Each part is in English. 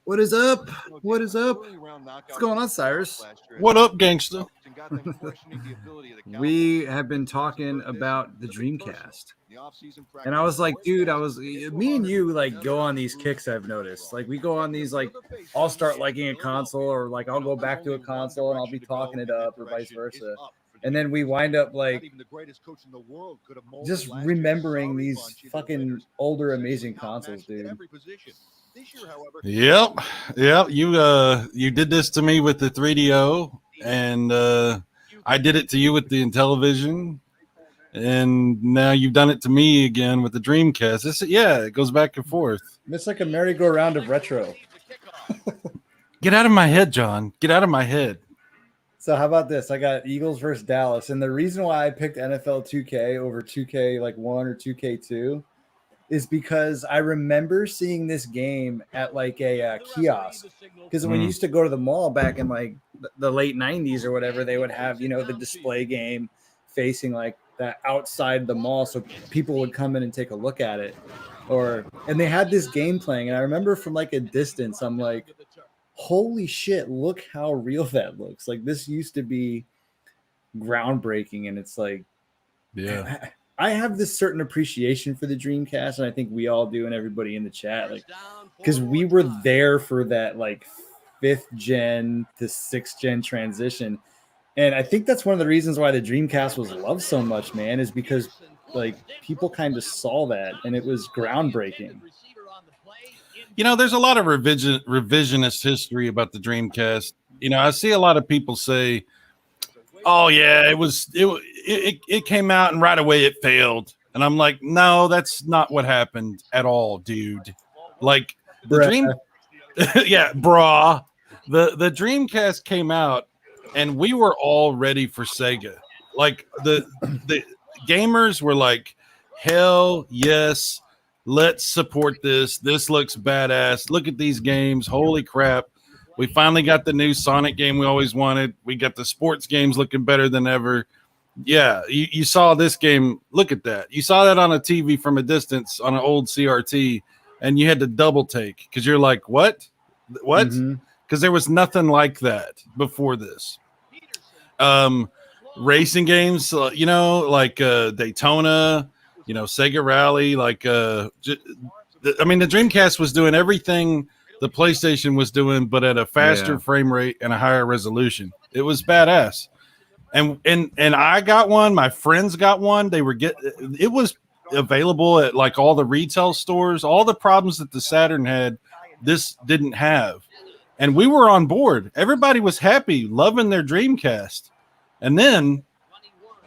What is up? What is up? What's going on, Cyrus? What up, gangster? We have been talking about the Dreamcast. And I was like, dude, me and you like go on these kicks. I've noticed, like, we go on these, like, I'll start liking a console, or like I'll go back to a console and I'll be talking it up, or vice versa. And then we wind up like just remembering these fucking older amazing consoles, dude. Yep. You did this to me with the 3DO, and I did it to you with the Intellivision, and now you've done it to me again with the Dreamcast. It goes back and forth. It's like a merry-go-round of retro. Get out of my head, John. Get out of my head. So how about this? I got Eagles versus Dallas, and the reason why I picked NFL 2K over 2K like 1 or 2K2 is because I remember seeing this game at like a kiosk. Because when we used to go to the mall back in like the late 90s or whatever, they would have, the display game facing like that outside the mall, so people would come in and take a look at it. And they had this game playing, and I remember from like a distance, I'm like, holy shit, look how real that looks. Like, this used to be groundbreaking, and it's like, yeah, I have this certain appreciation for the Dreamcast, and I think we all do, and everybody in the chat, like, because we were there for that like 5th gen to 6th gen transition. And I think that's one of the reasons why the Dreamcast was loved so much, man, is because like people kind of saw that, and it was groundbreaking. There's a lot of revisionist history about the Dreamcast. I see a lot of people say, "Oh yeah, it came out and right away it failed," and I'm like, "No, that's not what happened at all, dude." Like the brah. The Dreamcast came out, and we were all ready for Sega. Like the gamers were like, "Hell yes. Let's support this. This looks badass. Look at these games. Holy crap. We finally got the new Sonic game we always wanted. We got the sports games looking better than ever." Yeah, you saw this game. Look at that. You saw that on a TV from a distance on an old CRT, and you had to double take because you're like, what? Because there was nothing like that before this. Racing games, like Daytona, Sega Rally, like the Dreamcast was doing everything the PlayStation was doing, but at a faster frame rate and a higher resolution. It was badass. And I got one, my friends got one. It was available at like all the retail stores. All the problems that the Saturn had, this didn't have. And we were on board. Everybody was happy, loving their Dreamcast. And then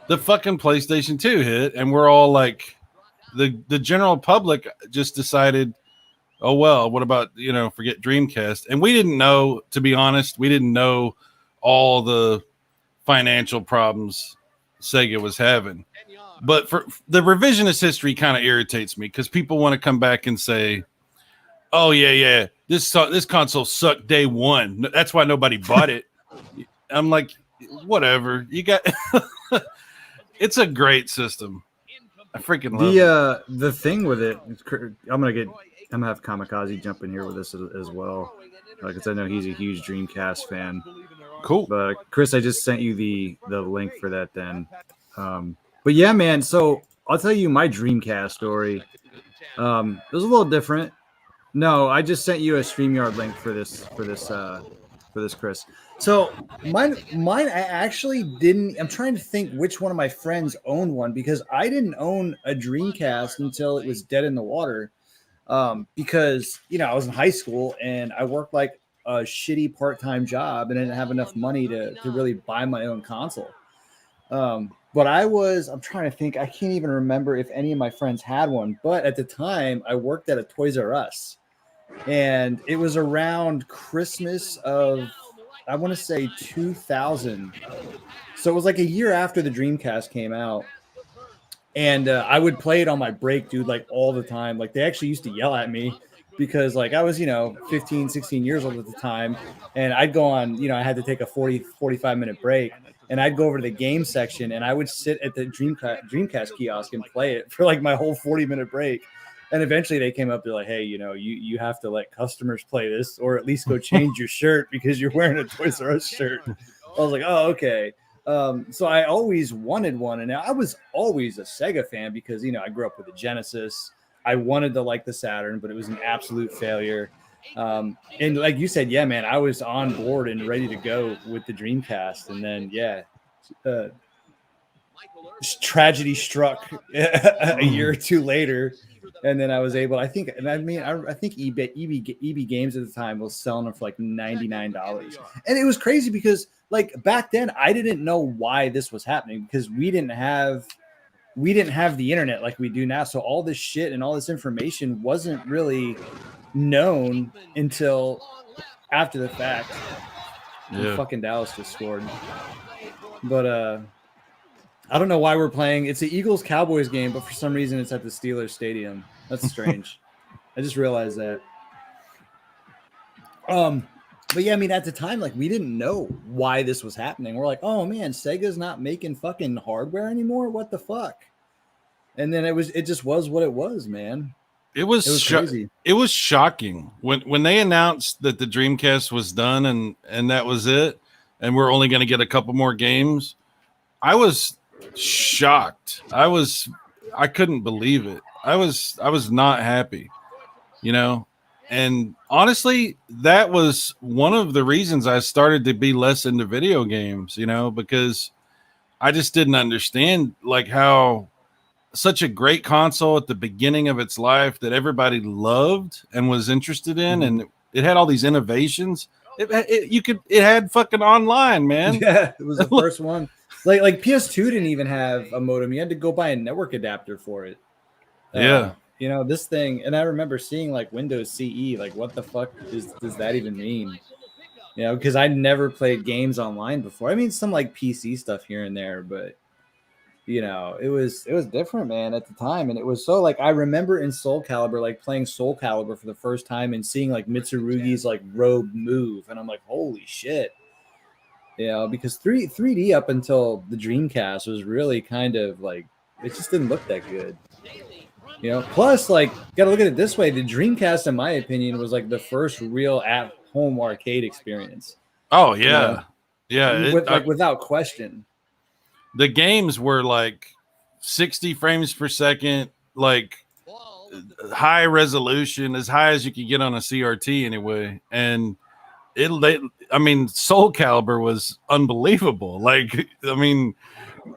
the fucking PlayStation 2 hit, and we're all like, the general public just decided, oh, well, what about, forget Dreamcast. And we didn't know, to be honest, we didn't know all the financial problems Sega was having. But for the revisionist history kind of irritates me because people want to come back and say, oh, yeah, this console sucked day one. That's why nobody bought it. I'm like, whatever. You got it's a great system. I freaking love it. The thing with it, I'm gonna have Kamikaze jump in here with us as well, because I know he's a huge Dreamcast fan. Cool. But Chris, I just sent you the link for that then. But yeah, man, so I'll tell you my Dreamcast story. It was a little different. No, I just sent you a StreamYard link for this, Chris. So mine, I actually didn't. I'm trying to think which one of my friends owned one, because I didn't own a Dreamcast until it was dead in the water. Because I was in high school and I worked like a shitty part-time job and I didn't have enough money to really buy my own console. But I'm trying to think. I can't even remember if any of my friends had one. But at the time, I worked at a Toys R Us. And it was around Christmas of, I want to say 2000. So it was like a year after the Dreamcast came out. And I would play it on my break, dude, like all the time. Like, they actually used to yell at me because like I was, 15, 16 years old at the time. And I'd go on, I had to take a 45-minute break. And I'd go over to the game section and I would sit at the Dreamcast kiosk and play it for like my whole 40-minute break. And eventually they came up, they're like, hey, you have to let customers play this, or at least go change your shirt because you're wearing a Toys R Us shirt. I was like, oh, okay. So I always wanted one, and I was always a Sega fan because I grew up with the Genesis. I wanted to like the Saturn, but it was an absolute failure. And like you said, yeah, man, I was on board and ready to go with the Dreamcast, and then tragedy struck a year or two later, and then I was able. I think EB Games at the time was selling them for like $99, and it was crazy because like back then I didn't know why this was happening because we didn't have the internet like we do now, so all this shit and all this information wasn't really known until after the fact. Yeah. Fucking Dallas just scored, but I don't know why we're playing. It's an Eagles Cowboys game, but for some reason it's at the Steelers Stadium. That's strange. I just realized that. But yeah, I mean, at the time, like we didn't know why this was happening. We're like, oh man, Sega's not making fucking hardware anymore. What the fuck? And then it just was what it was, man. It was crazy. It was shocking when they announced that the Dreamcast was done and that was it, and we're only going to get a couple more games. I was shocked. I couldn't believe it. I was not happy, and honestly, that was one of the reasons I started to be less into video games, because I just didn't understand like how such a great console at the beginning of its life that everybody loved and was interested in, and it had all these innovations. It had fucking online, man. Yeah, it was the first one. Like PS2 didn't even have a modem. You had to go buy a network adapter for it. This thing, and I remember seeing like Windows CE. Like, what the fuck does that even mean? Because I never played games online before. I mean, some like PC stuff here and there, but it was different, man, at the time. And it was so like I remember in Soul Calibur, like playing Soul Calibur for the first time and seeing like Mitsurugi's like robe move, and I'm like, holy shit. Because 3D up until the Dreamcast was really kind of like it just didn't look that good. Plus, like, gotta look at it this way: the Dreamcast, in my opinion, was like the first real at-home arcade experience. Oh yeah, yeah, without question. The games were like 60 frames per second, like high resolution, as high as you could get on a CRT anyway, and Soul Calibur was unbelievable. Like, I mean,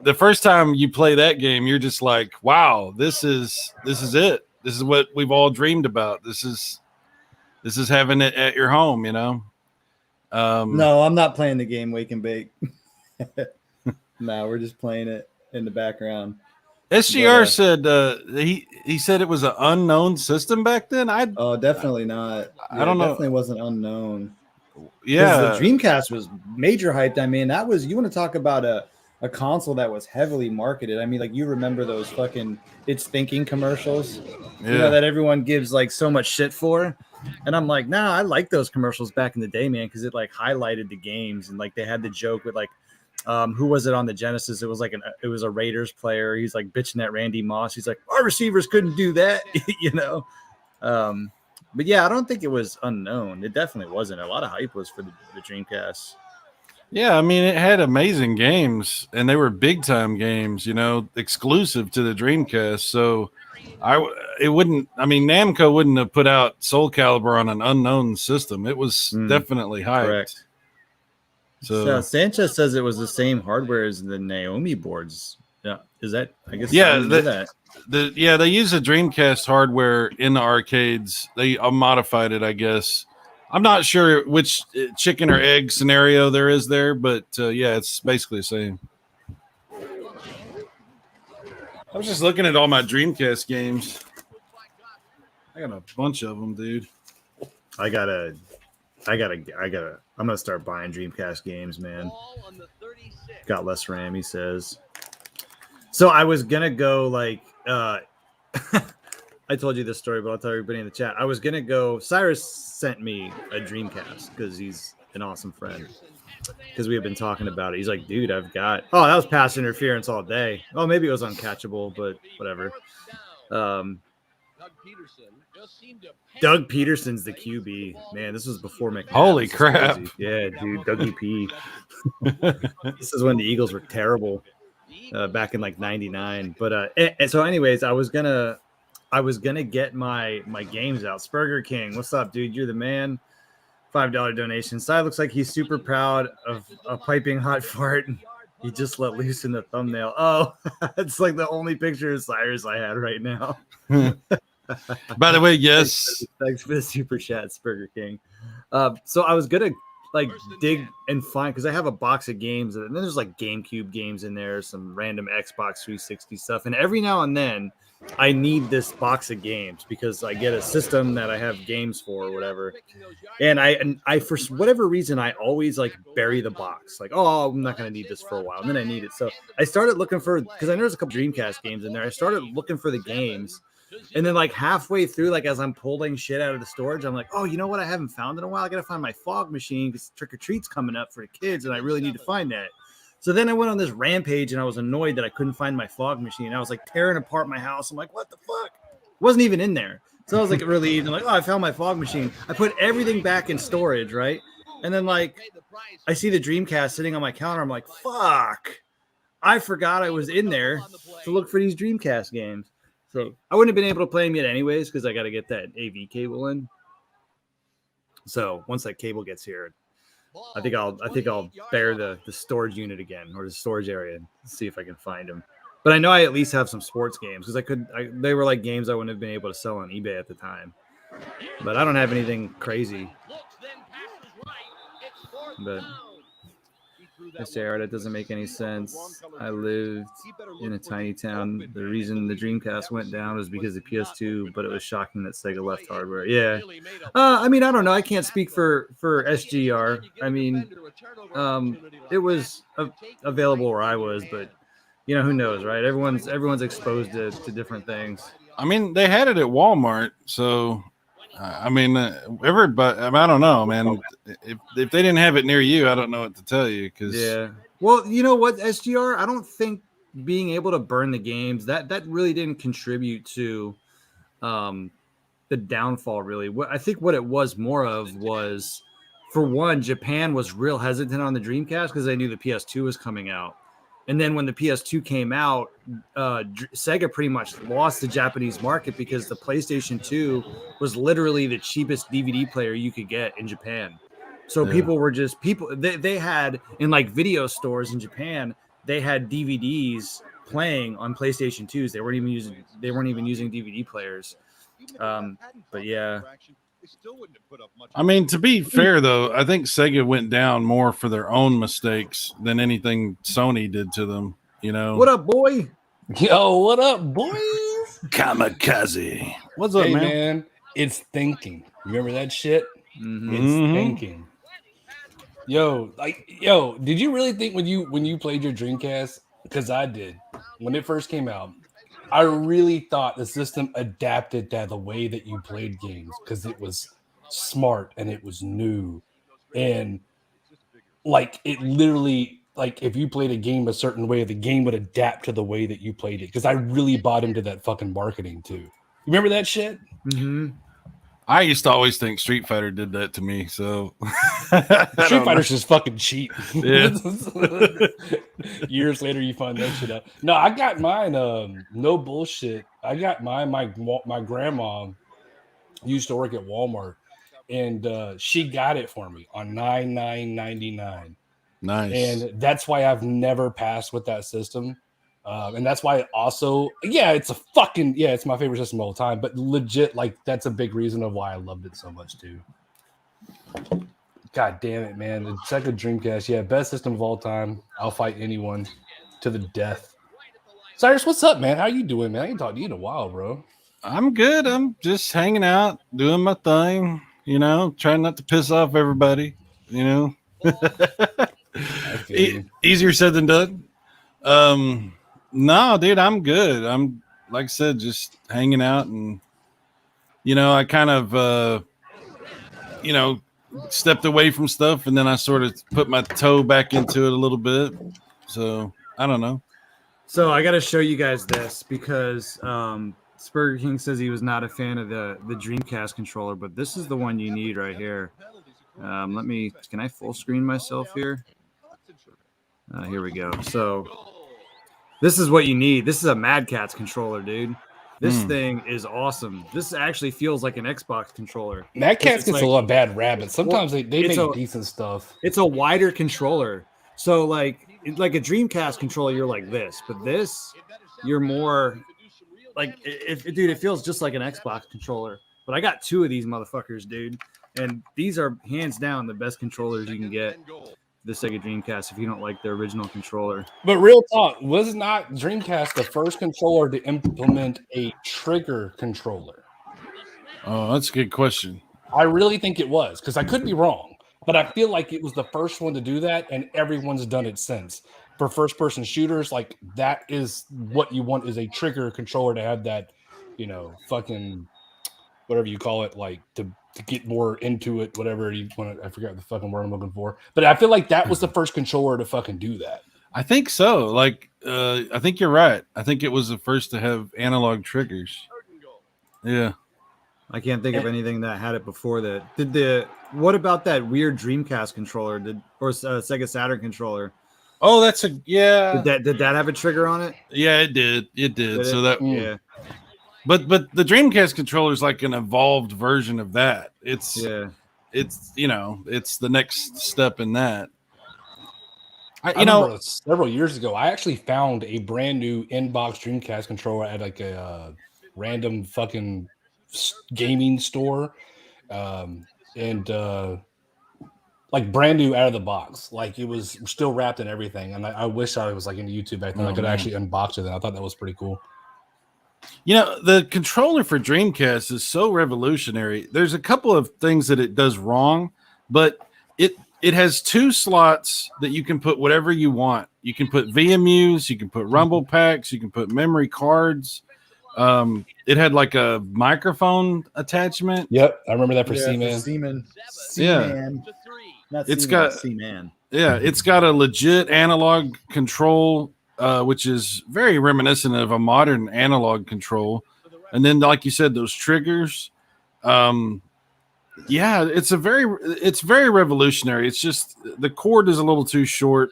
the first time you play that game, you're just like, wow, this is it. This is what we've all dreamed about. This is having it at your home, No, I'm not playing the game Wake and Bake. No, we're just playing it in the background. SGR said he said it was an unknown system back then. Definitely not. I don't know. It definitely wasn't unknown. Yeah, the Dreamcast was major hyped. I mean, that was, you want to talk about a console that was heavily marketed. I mean, like, you remember those fucking It's Thinking commercials, that everyone gives like so much shit for. And I'm like, nah, I like those commercials back in the day, man, because it like highlighted the games, and like they had the joke with like, who was it on the Genesis? It was like it was a Raiders player. He's like bitching at Randy Moss. He's like, our receivers couldn't do that, But yeah, I don't think it was unknown. It definitely wasn't. A lot of hype was for the Dreamcast. Yeah, I mean, it had amazing games, and they were big time games, exclusive to the Dreamcast. So Namco wouldn't have put out Soul Calibur on an unknown system. It was definitely hyped. Correct. So Sanchez says it was the same hardware as the Naomi boards. Yeah, is that? I guess. Yeah, they use the Dreamcast hardware in the arcades. They modified it, I guess. I'm not sure which chicken or egg scenario there is there, but it's basically the same. I was just looking at all my Dreamcast games. I got a bunch of them, dude. I gotta. I'm gonna start buying Dreamcast games, man. Got less RAM, he says. So I was gonna go like. I told you this story, but I'll tell everybody in the chat. I was gonna go. Cyrus sent me a Dreamcast because he's an awesome friend. Because we have been talking about it. He's like, dude, I've got. Oh, that was pass interference all day. Oh, maybe it was uncatchable, but whatever. Doug Peterson's the QB. Man, this was before McNabb. Holy crap. Crazy. Yeah, dude, Dougie P. This is when the Eagles were terrible back in like 99. But and so anyways, I was gonna get my games out. Spurger King, what's up, dude? You're the man. $5 donation. Sai looks like he's super proud of a piping hot fart. He just let loose in the thumbnail. Oh, it's like the only picture of Cyrus I had right now. By the way, yes. Thanks for the super chat, Spurger King. So I was gonna like dig and find, because I have a box of games, and then there's like GameCube games in there, some random Xbox 360 stuff, and every now and then I need this box of games because I get a system that I have games for or whatever. And I for whatever reason, I always like bury the box. Like, oh, I'm not going to need this for a while. And then I need it. So I started looking for, because I know there's a couple Dreamcast games in there. I started looking for the games. And then like halfway through, like as I'm pulling shit out of the storage, I'm like, oh, you know what? I haven't found in a while. I got to find my fog machine because Trick or Treat's coming up for the kids. And I really need to find that. So then I went on this rampage and I was annoyed that I couldn't find my fog machine. I was like tearing apart my house. I'm like, what the fuck? It wasn't even in there. So I was like relieved. I'm like, oh, I found my fog machine. I put everything back in storage, right? And then like I see the Dreamcast sitting on my counter. I'm like, fuck. I forgot I was in there to look for these Dreamcast games. So I wouldn't have been able to play them yet anyways because I got to get that AV cable in. So once that cable gets here, I think I'll bear the storage unit again, or the storage area, and see if I can find them. But I know I at least have some sports games because they were like games I wouldn't have been able to sell on eBay at the time. But I don't have anything crazy. But that doesn't make any sense. I lived in a tiny town. The reason the Dreamcast went down was because of PS2, but it was shocking that Sega left hardware. Yeah. I mean, I don't know. I can't speak for SGR. I mean, it was available where I was, but you know, who knows, right? Everyone's exposed to different things. I mean, they had it at Walmart, so I mean, everybody. I don't know, man. If they didn't have it near you, I don't know what to tell you. Yeah. Well, you know what, SGR? I don't think being able to burn the games that really didn't contribute to the downfall. Really, I think what it was more of was, for one, Japan was real hesitant on the Dreamcast because they knew the PS2 was coming out. And then when the PS2 came out, Sega pretty much lost the Japanese market because the PlayStation 2 was literally the cheapest DVD player you could get in Japan. So they had in like video stores in Japan, they had DVDs playing on PlayStation 2s. They weren't even using DVD players. But yeah. I mean, to be fair, though, I think Sega went down more for their own mistakes than anything Sony did to them. You know, what up, boy? Yo, what up, boys? Kamikaze. What's up, man? It's thinking. Remember that shit? Mm-hmm. It's thinking. Yo, did you really think when you played your Dreamcast? Because I did. When it first came out, I really thought the system adapted to the way that you played games because it was smart and it was new. And like it literally, like if you played a game a certain way, the game would adapt to the way that you played it. Because I really bought into that fucking marketing too. You remember that shit? Mm-hmm. I used to always think Street Fighter did that to me. So Street Fighter's just fucking cheap. Yeah. Years later, you find that shit out. No, I got mine. No bullshit. I got mine. My grandma used to work at Walmart, and she got it for me on $9.99. Nice. And that's why I've never passed with that system. And that's why it also, it's my favorite system of all time, but legit, like that's a big reason of why I loved it so much too. God damn it, man. The Sega Dreamcast, best system of all time. I'll fight anyone to the death. Cyrus, what's up, man? How you doing, man? I ain't talked to you in a while, bro. I'm good. I'm just hanging out, doing my thing, you know, trying not to piss off everybody, you know. Easier said than done. No, dude, I'm good. I'm, like I said, just hanging out, and you know, I kind of stepped away from stuff, and then I sort of put my toe back into it a little bit. So I don't know. So I got to show you guys this because Spurger King says he was not a fan of the Dreamcast controller, but this is the one you need right here. Can I full screen myself here? Here we go. So this is what you need. This is a Mad Catz controller, dude. This thing is awesome. This actually feels like an Xbox controller. Mad Catz gets a lot of bad rap, but sometimes they make decent stuff. It's a wider controller. So like a Dreamcast controller, you're like this, but this, you're more like, it feels just like an Xbox controller. But I got 2 of these motherfuckers, dude. And these are hands down the best controllers you can get. The Sega Dreamcast, if you don't like the original controller. But real talk, was not Dreamcast the first controller to implement a trigger controller? Oh, that's a good question. I really think it was, because I could be wrong, but I feel like it was the first one to do that, and everyone's done it since. For first-person shooters, like, that is what you want, is a trigger controller to have that, fucking whatever you call it, like, to get more into it, whatever you want to, I forgot the fucking word I'm looking for. But I feel like that was the first controller to fucking do that. I think so. Like, I think you're right. I think it was the first to have analog triggers. Yeah. I can't think of anything that had it before that. What about that weird Dreamcast controller? Or Sega Saturn controller? Oh, yeah. Did that have a trigger on it? Yeah, it did. So that, yeah. But the Dreamcast controller is like an evolved version of that. It's the next step in that. I remember several years ago, I actually found a brand new inbox Dreamcast controller at like a random fucking gaming store, and like brand new out of the box. Like it was still wrapped in everything. And I wish I was like into YouTube back then. I could actually unbox it. And I thought that was pretty cool. The controller for Dreamcast is so revolutionary. There's a couple of things that it does wrong, but it has 2 slots that you can put whatever you want. You can put VMUs, you can put Rumble packs, you can put memory cards. It had like a microphone attachment. Yep, I remember that for C-Man. C-Man. It's got a legit analog control, which is very reminiscent of a modern analog control. And then, like you said, those triggers. It's very revolutionary. It's just the cord is a little too short,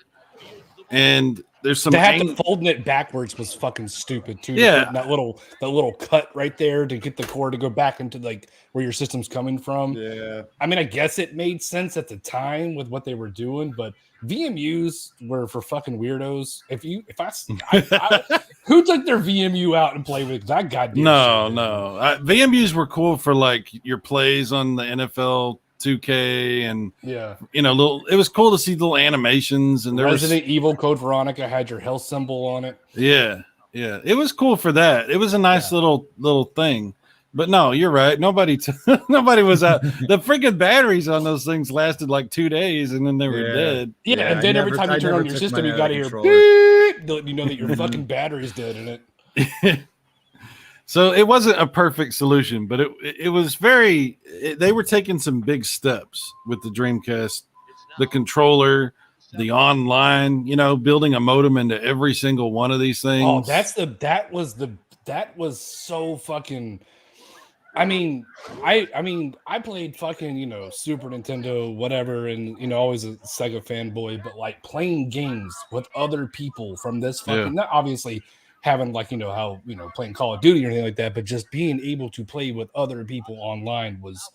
and there's some. To have to folding it backwards was fucking stupid too. Yeah, that little cut right there to get the cord to go back into like where your system's coming from. Yeah, I mean, I guess it made sense at the time with what they were doing, but VMUs were for fucking weirdos. Who took their VMU out and played with it? That goddamn no. VMUs were cool for like your plays on the NFL 2K, and it was cool to see little animations, and there Resident Evil Code Veronica had your health symbol on it. Yeah, it was cool for that. It was a nice little thing. But no, you're right. Nobody was out. The freaking batteries on those things lasted like 2 days, and then they were dead. Yeah, and then every time you turn on your system, you got to hear beep. You know that your fucking battery's dead in it. So it wasn't a perfect solution, but it was very. They were taking some big steps with the Dreamcast, the controller, the online. Building a modem into every single one of these things. Oh, that was so fucking. I mean, I played fucking, Super Nintendo, whatever, and, always a Sega fanboy, but like playing games with other people from this fucking, not obviously having like, how, playing Call of Duty or anything like that, but just being able to play with other people online was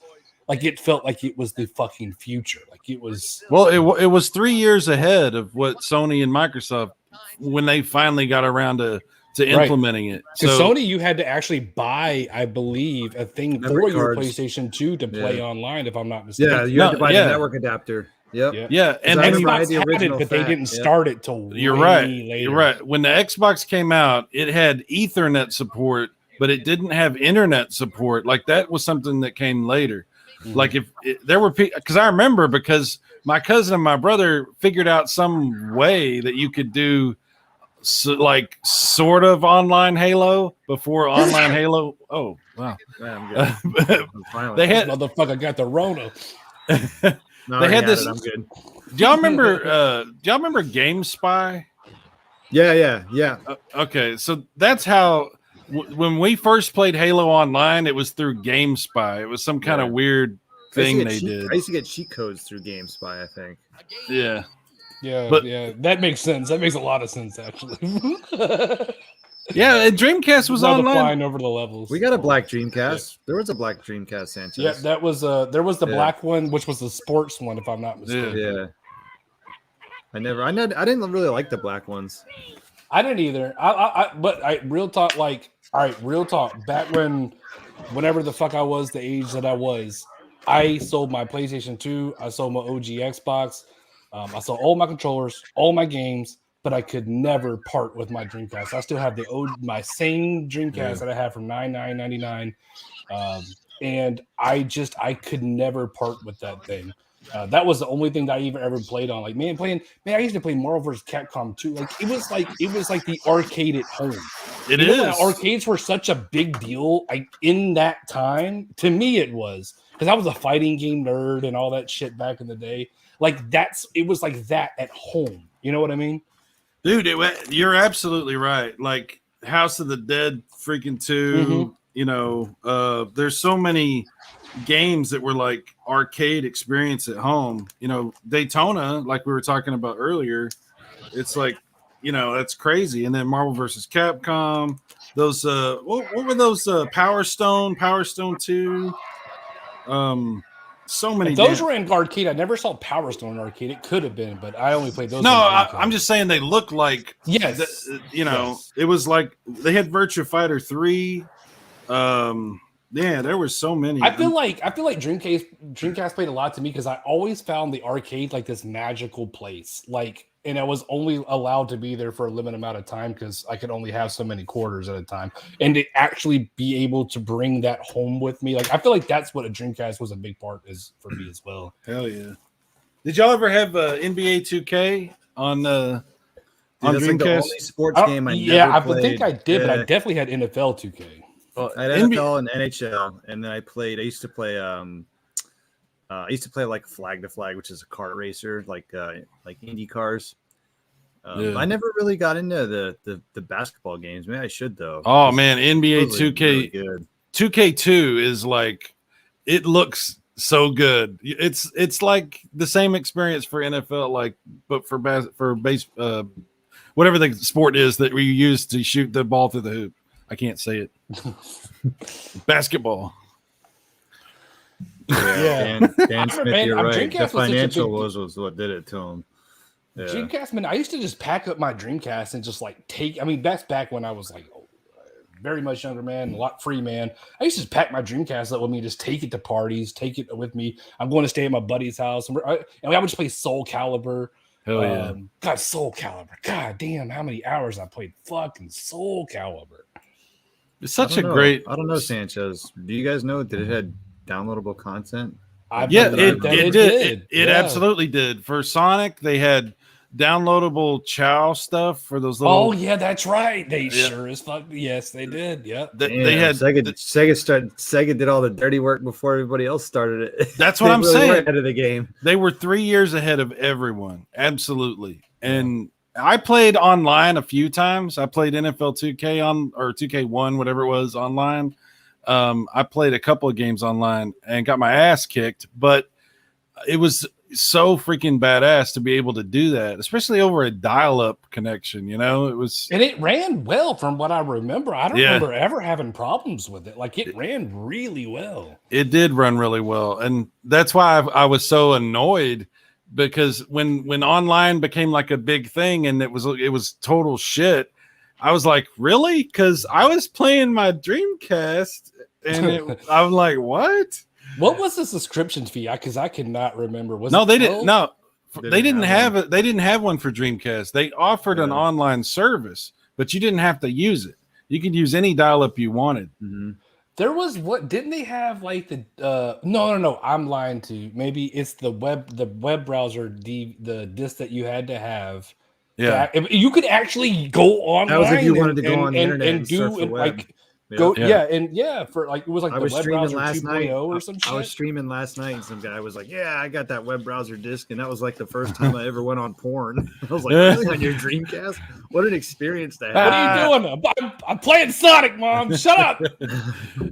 like, it felt like it was the fucking future. Like it was. Well, it was 3 years ahead of what Sony and Microsoft, when they finally got around to implementing it. So Sony, you had to actually buy, I believe, a thing for your PlayStation 2 to play online, if I'm not mistaken. Yeah, you had to buy the network adapter. Yep. Yeah. And Xbox had it, but they didn't start it till You're right. Later. You're right. When the Xbox came out, it had Ethernet support, but it didn't have internet support. Like that was something that came later. Mm-hmm. Like if there were people, because I remember, because my cousin and my brother figured out some way that you could do like sort of online Halo before online Halo. Oh wow! Yeah, they had motherfucker got the Rona. They had this. I'm good. Do y'all remember GameSpy? Yeah. Okay, so that's how when we first played Halo Online, it was through GameSpy. It was some kind of weird thing they did. I used to get cheat codes through GameSpy, I think. Yeah. Yeah, yeah, that makes sense. That makes a lot of sense, actually. Yeah, and Dreamcast was online. Flying over the levels. We got a black Dreamcast. There was a black Dreamcast, Sanchez. Yeah, that was there was the black one, which was the sports one, if I'm not mistaken. Yeah. I didn't really like the black ones. I didn't either. Real talk, real talk. Back whenever the fuck I was the age that I was, I sold my PlayStation 2. I sold my OG Xbox. I sold all my controllers, all my games, but I could never part with my Dreamcast. I still have my same Dreamcast that I had from $99.99, and I could never part with that thing. That was the only thing that I even ever played on. Like, I used to play Marvel vs. Capcom 2. Like, it was like the arcade at home. It is. Arcades were such a big deal. In that time, to me, it was, because I was a fighting game nerd and all that shit back in the day. Like, it was like that at home. You know what I mean? Dude, you're absolutely right. Like House of the Dead freaking 2, you know, there's so many games that were like arcade experience at home. You know, Daytona, like we were talking about earlier, it's like, you know, that's crazy. And then Marvel vs. Capcom, those what were those Power Stone 2? So many. If those were in arcade. I never saw Power Stone in arcade. It could have been, but I only played those. No, I'm just saying they look like. Yes. It was like they had Virtua Fighter 3. Yeah, there were so many. I feel like Dreamcast played a lot to me because I always found the arcade like this magical place. Like, and I was only allowed to be there for a limited amount of time because I could only have so many quarters at a time. And to actually be able to bring that home with me, like, I feel like that's what a Dreamcast was a big part is for me as well. Hell yeah! Did y'all ever have NBA 2K on Dreamcast? Like the only sports game I never played. I think I did, but I definitely had NFL 2K. Well, I had NFL and NHL, and then I used to play like Flag to Flag, which is a kart racer, like Indy cars. I never really got into the basketball games. Maybe I should though. Oh man, NBA 2K, really good. 2K2 is like, it looks so good. It's like the same experience for NFL, like, but for base, whatever the sport is that we use to shoot the ball through the hoop. I can't say it. Basketball. Yeah. Dan Smith, you're right. Dreamcast The financial was what did it to him. Yeah. Dreamcast, man, I used to just pack up my Dreamcast and just like take. I mean, that's back when I was like very much younger man, a lot free man. I used to just pack my Dreamcast up with me, just take it to parties, take it with me. I'm going to stay at my buddy's house, and I would just play Soul Calibur. Hell yeah. God, Soul Calibur. God damn, how many hours I played fucking Soul Calibur. It's such a great. I don't know, Sanchez. Do you guys know that it had downloadable content? It did. It absolutely did. For Sonic, they had downloadable Chow stuff for those little. Oh yeah, that's right. They sure as fuck. Yes, they did. Yeah, they had Sega did all the dirty work before everybody else started it. That's what I'm saying. Ahead of the game, they were 3 years ahead of everyone. Absolutely, and. I played online a few times. I played NFL 2K or 2K1, whatever it was, online. I played a couple of games online and got my ass kicked, but it was so freaking badass to be able to do that, especially over a dial-up connection. You know, it was, and it ran well from what I remember. I don't remember ever having problems with it. Like, it ran really well. It did run really well, and that's why I was so annoyed. Because when online became like a big thing and it was total shit, I was like, really? Because I was playing my Dreamcast and I'm like, what? What was the subscription fee? Because I cannot remember. They didn't have one for Dreamcast. They offered an online service, but you didn't have to use it. You could use any dial-up you wanted. Mm-hmm. There was didn't they have like the no, I'm lying to you. Maybe it's the web browser, the disc that you had to have. Yeah. You could actually go online. That was if you wanted to go on the internet and do it, like Go, Yeah. for like it was like I the was web streaming browser last 2.0 night. or some shit. I was streaming last night, and some guy was like, "Yeah, I got that web browser disc," and that was like the first time I ever went on porn. I was like, "Really? On your Dreamcast? What an experience to have!" What are you doing? I'm playing Sonic, Mom. Shut up.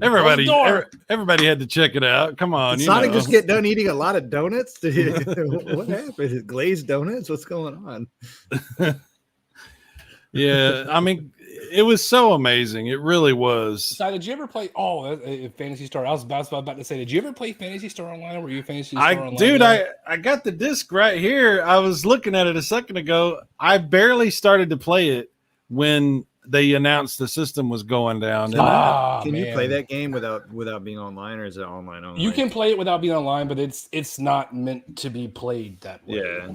Everybody had to check it out. Come on, Did Sonic just get done eating a lot of donuts? What happened? Glazed donuts? What's going on? Yeah, I mean, it was so amazing. It really was. So, did you ever play? Fantasy Star. I was about to say, did you ever play Fantasy Star Online? Were you a Fantasy Star Online? Dude, I got the disc right here. I was looking at it a second ago. I barely started to play it when they announced the system was going down. Can you play that game without being online, or is it online only? You can play it without being online, but it's not meant to be played that way. Yeah.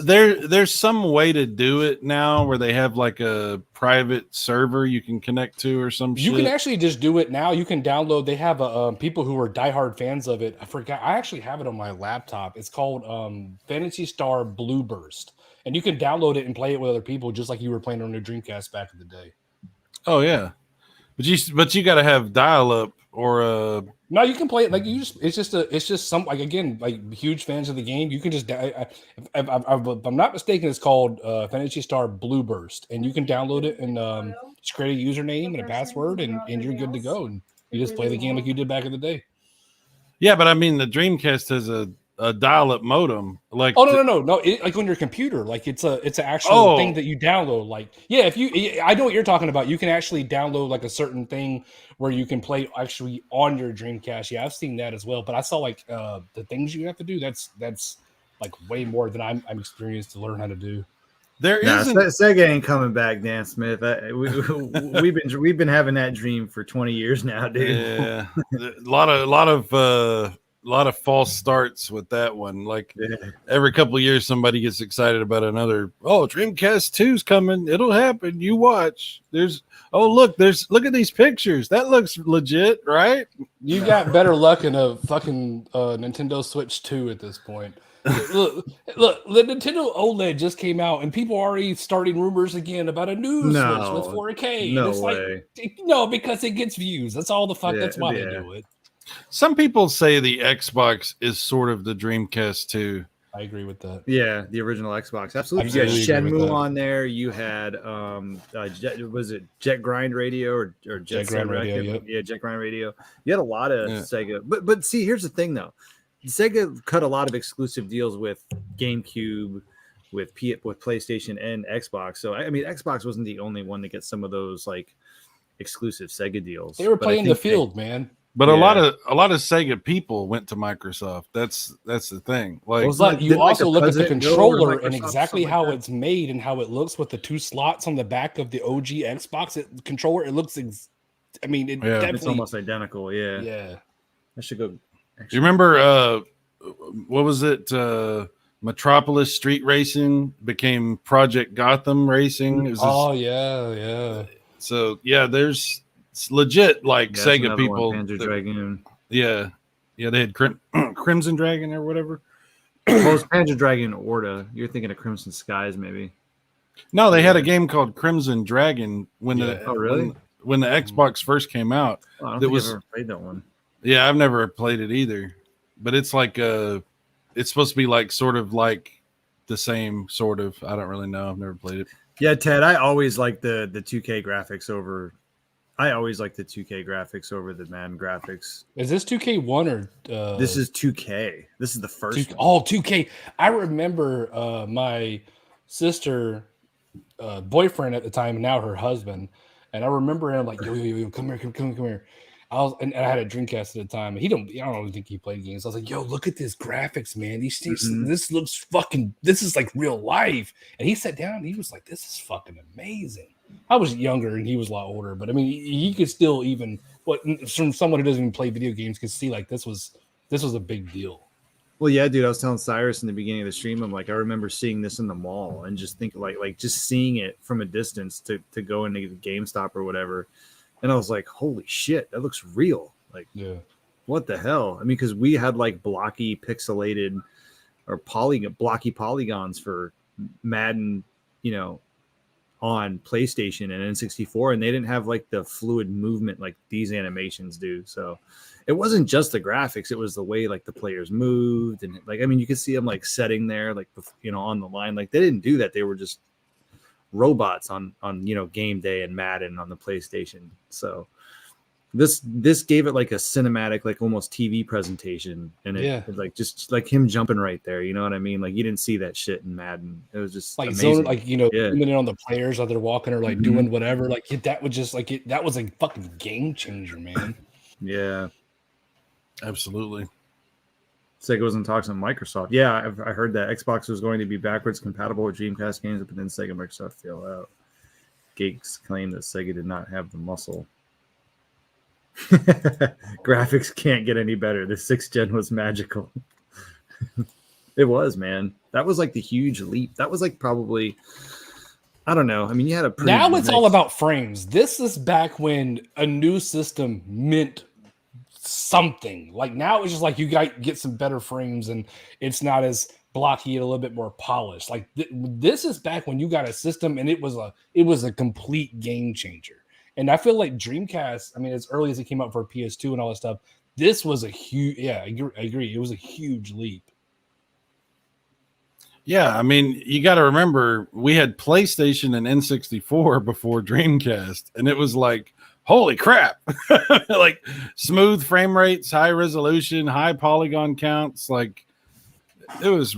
There's some way to do it now where they have like a private server you can connect to or some shit. You can actually just do it now. You can download. They have people who are diehard fans of it. I forgot. I actually have it on my laptop. It's called Fantasy Star Blue Burst, and you can download it and play it with other people, just like you were playing on your Dreamcast back in the day. Oh yeah, but you got to have dial up or No, you can play it like it's just some like again like huge fans of the game. You can just if I'm not mistaken, it's called Fantasy Star Blue Burst, and you can download it and just create a username and a password, and you're good to go. And you just play the game like you did back in the day. Yeah, but I mean the Dreamcast has a dial-up modem. Like no, like on your computer, like it's an actual thing that you download. Like I know what you're talking about. You can actually download like a certain thing where you can play actually on your Dreamcast. Yeah, I've seen that as well. But I saw like the things you have to do. That's like way more than I'm experienced to learn how to do. Sega ain't coming back, Dan Smith. We've been having that dream for 20 years now, dude. Yeah, a lot of false starts with that one. Like every couple of years, somebody gets excited about another. Oh, Dreamcast 2's coming. It'll happen. You watch. Look at these pictures. That looks legit, right? You got better luck in a fucking Nintendo Switch 2 at this point. Look, the Nintendo OLED just came out, and people are already starting rumors again about a new Switch with 4K. No it's way. No, because it gets views. That's all the fuck. That's why they do it. Some people say the Xbox is sort of the Dreamcast too. I agree with that. Yeah, the original Xbox. Absolutely. You had Shenmue on there. You had was it Jet Grind Radio or Jet Grind Radio? Yep. Yeah, Jet Grind Radio. You had a lot of Sega. But see, here's the thing though. Sega cut a lot of exclusive deals with GameCube, with PlayStation and Xbox. So I mean, Xbox wasn't the only one to get some of those like exclusive Sega deals. They were playing the field, man. But a lot of Sega people went to Microsoft. That's the thing. Like, you also look at the controller and exactly how it's made and how it looks with the two slots on the back of the OG Xbox controller. It looks, definitely, it's almost identical. Yeah, yeah. I should go. You remember what was it? Metropolis Street Racing became Project Gotham Racing. Yeah. So yeah, it's legit like Sega people. Panzer Dragoon. Yeah, they had Crimson Dragon or whatever. Well, it's Panzer Dragoon Orta. You're thinking of Crimson Skies, maybe. No, they had a game called Crimson Dragon when the Xbox first came out. Oh, I don't think I've ever played that one. Yeah, I've never played it either. But it's like it's supposed to be like sort of like the same sort of. I don't really know. I've never played it. Yeah, Ted, I always like the 2K graphics over. I always like the 2K graphics over the Madden graphics. Is this 2K1 or this is 2K? This is the first one. Oh, 2K. I remember my sister boyfriend at the time, and now her husband, and I remember him like, yo, come here. And I had a Dreamcast at the time. And I don't think he played games. I was like, yo, look at this graphics, man. These things, this looks this is like real life. And he sat down and he was like, this is fucking amazing. I was younger and he was a lot older, but I mean, he could still from someone who doesn't even play video games could see like this was a big deal. Well, yeah, dude, I was telling Cyrus in the beginning of the stream, I'm like, I remember seeing this in the mall and just think like just seeing it from a distance to go into the GameStop or whatever. And I was like, holy shit, that looks real. Like, what the hell? I mean, because we had like blocky, pixelated or blocky polygons for Madden, on PlayStation and N64, and they didn't have like the fluid movement like these animations do. So it wasn't just the graphics; it was the way like the players moved, and like I mean, you could see them like setting there, like on the line. Like they didn't do that; they were just robots on game day and Madden on the PlayStation. So this gave it like a cinematic, like almost TV presentation, and it like just like him jumping right there. You know what I mean? Like you didn't see that shit in Madden. It was just like amazing. zone, like zooming in on the players while they're walking or like doing whatever. Like that would just like that was a fucking game changer, man. Yeah, absolutely. Sega was in talks with Microsoft. Yeah, I heard that Xbox was going to be backwards compatible with Dreamcast games, but then Sega and Microsoft failed out. Gates claimed that Sega did not have the muscle. Graphics can't get any better. The 6th gen was magical. It was, man. That was like the huge leap. That was like probably, I don't know. I mean, you had a now it's all about frames. This is back when a new system meant something. Like now it's just like you get some better frames and it's not as blocky and a little bit more polished. Like this is back when you got a system and it was a complete game changer. And I feel like Dreamcast, I mean, as early as it came out for PS2 and all that stuff, this was a huge, I agree. It was a huge leap. Yeah, I mean, you got to remember, we had PlayStation and N64 before Dreamcast, and it was like, holy crap. Like smooth frame rates, high resolution, high polygon counts. Like it was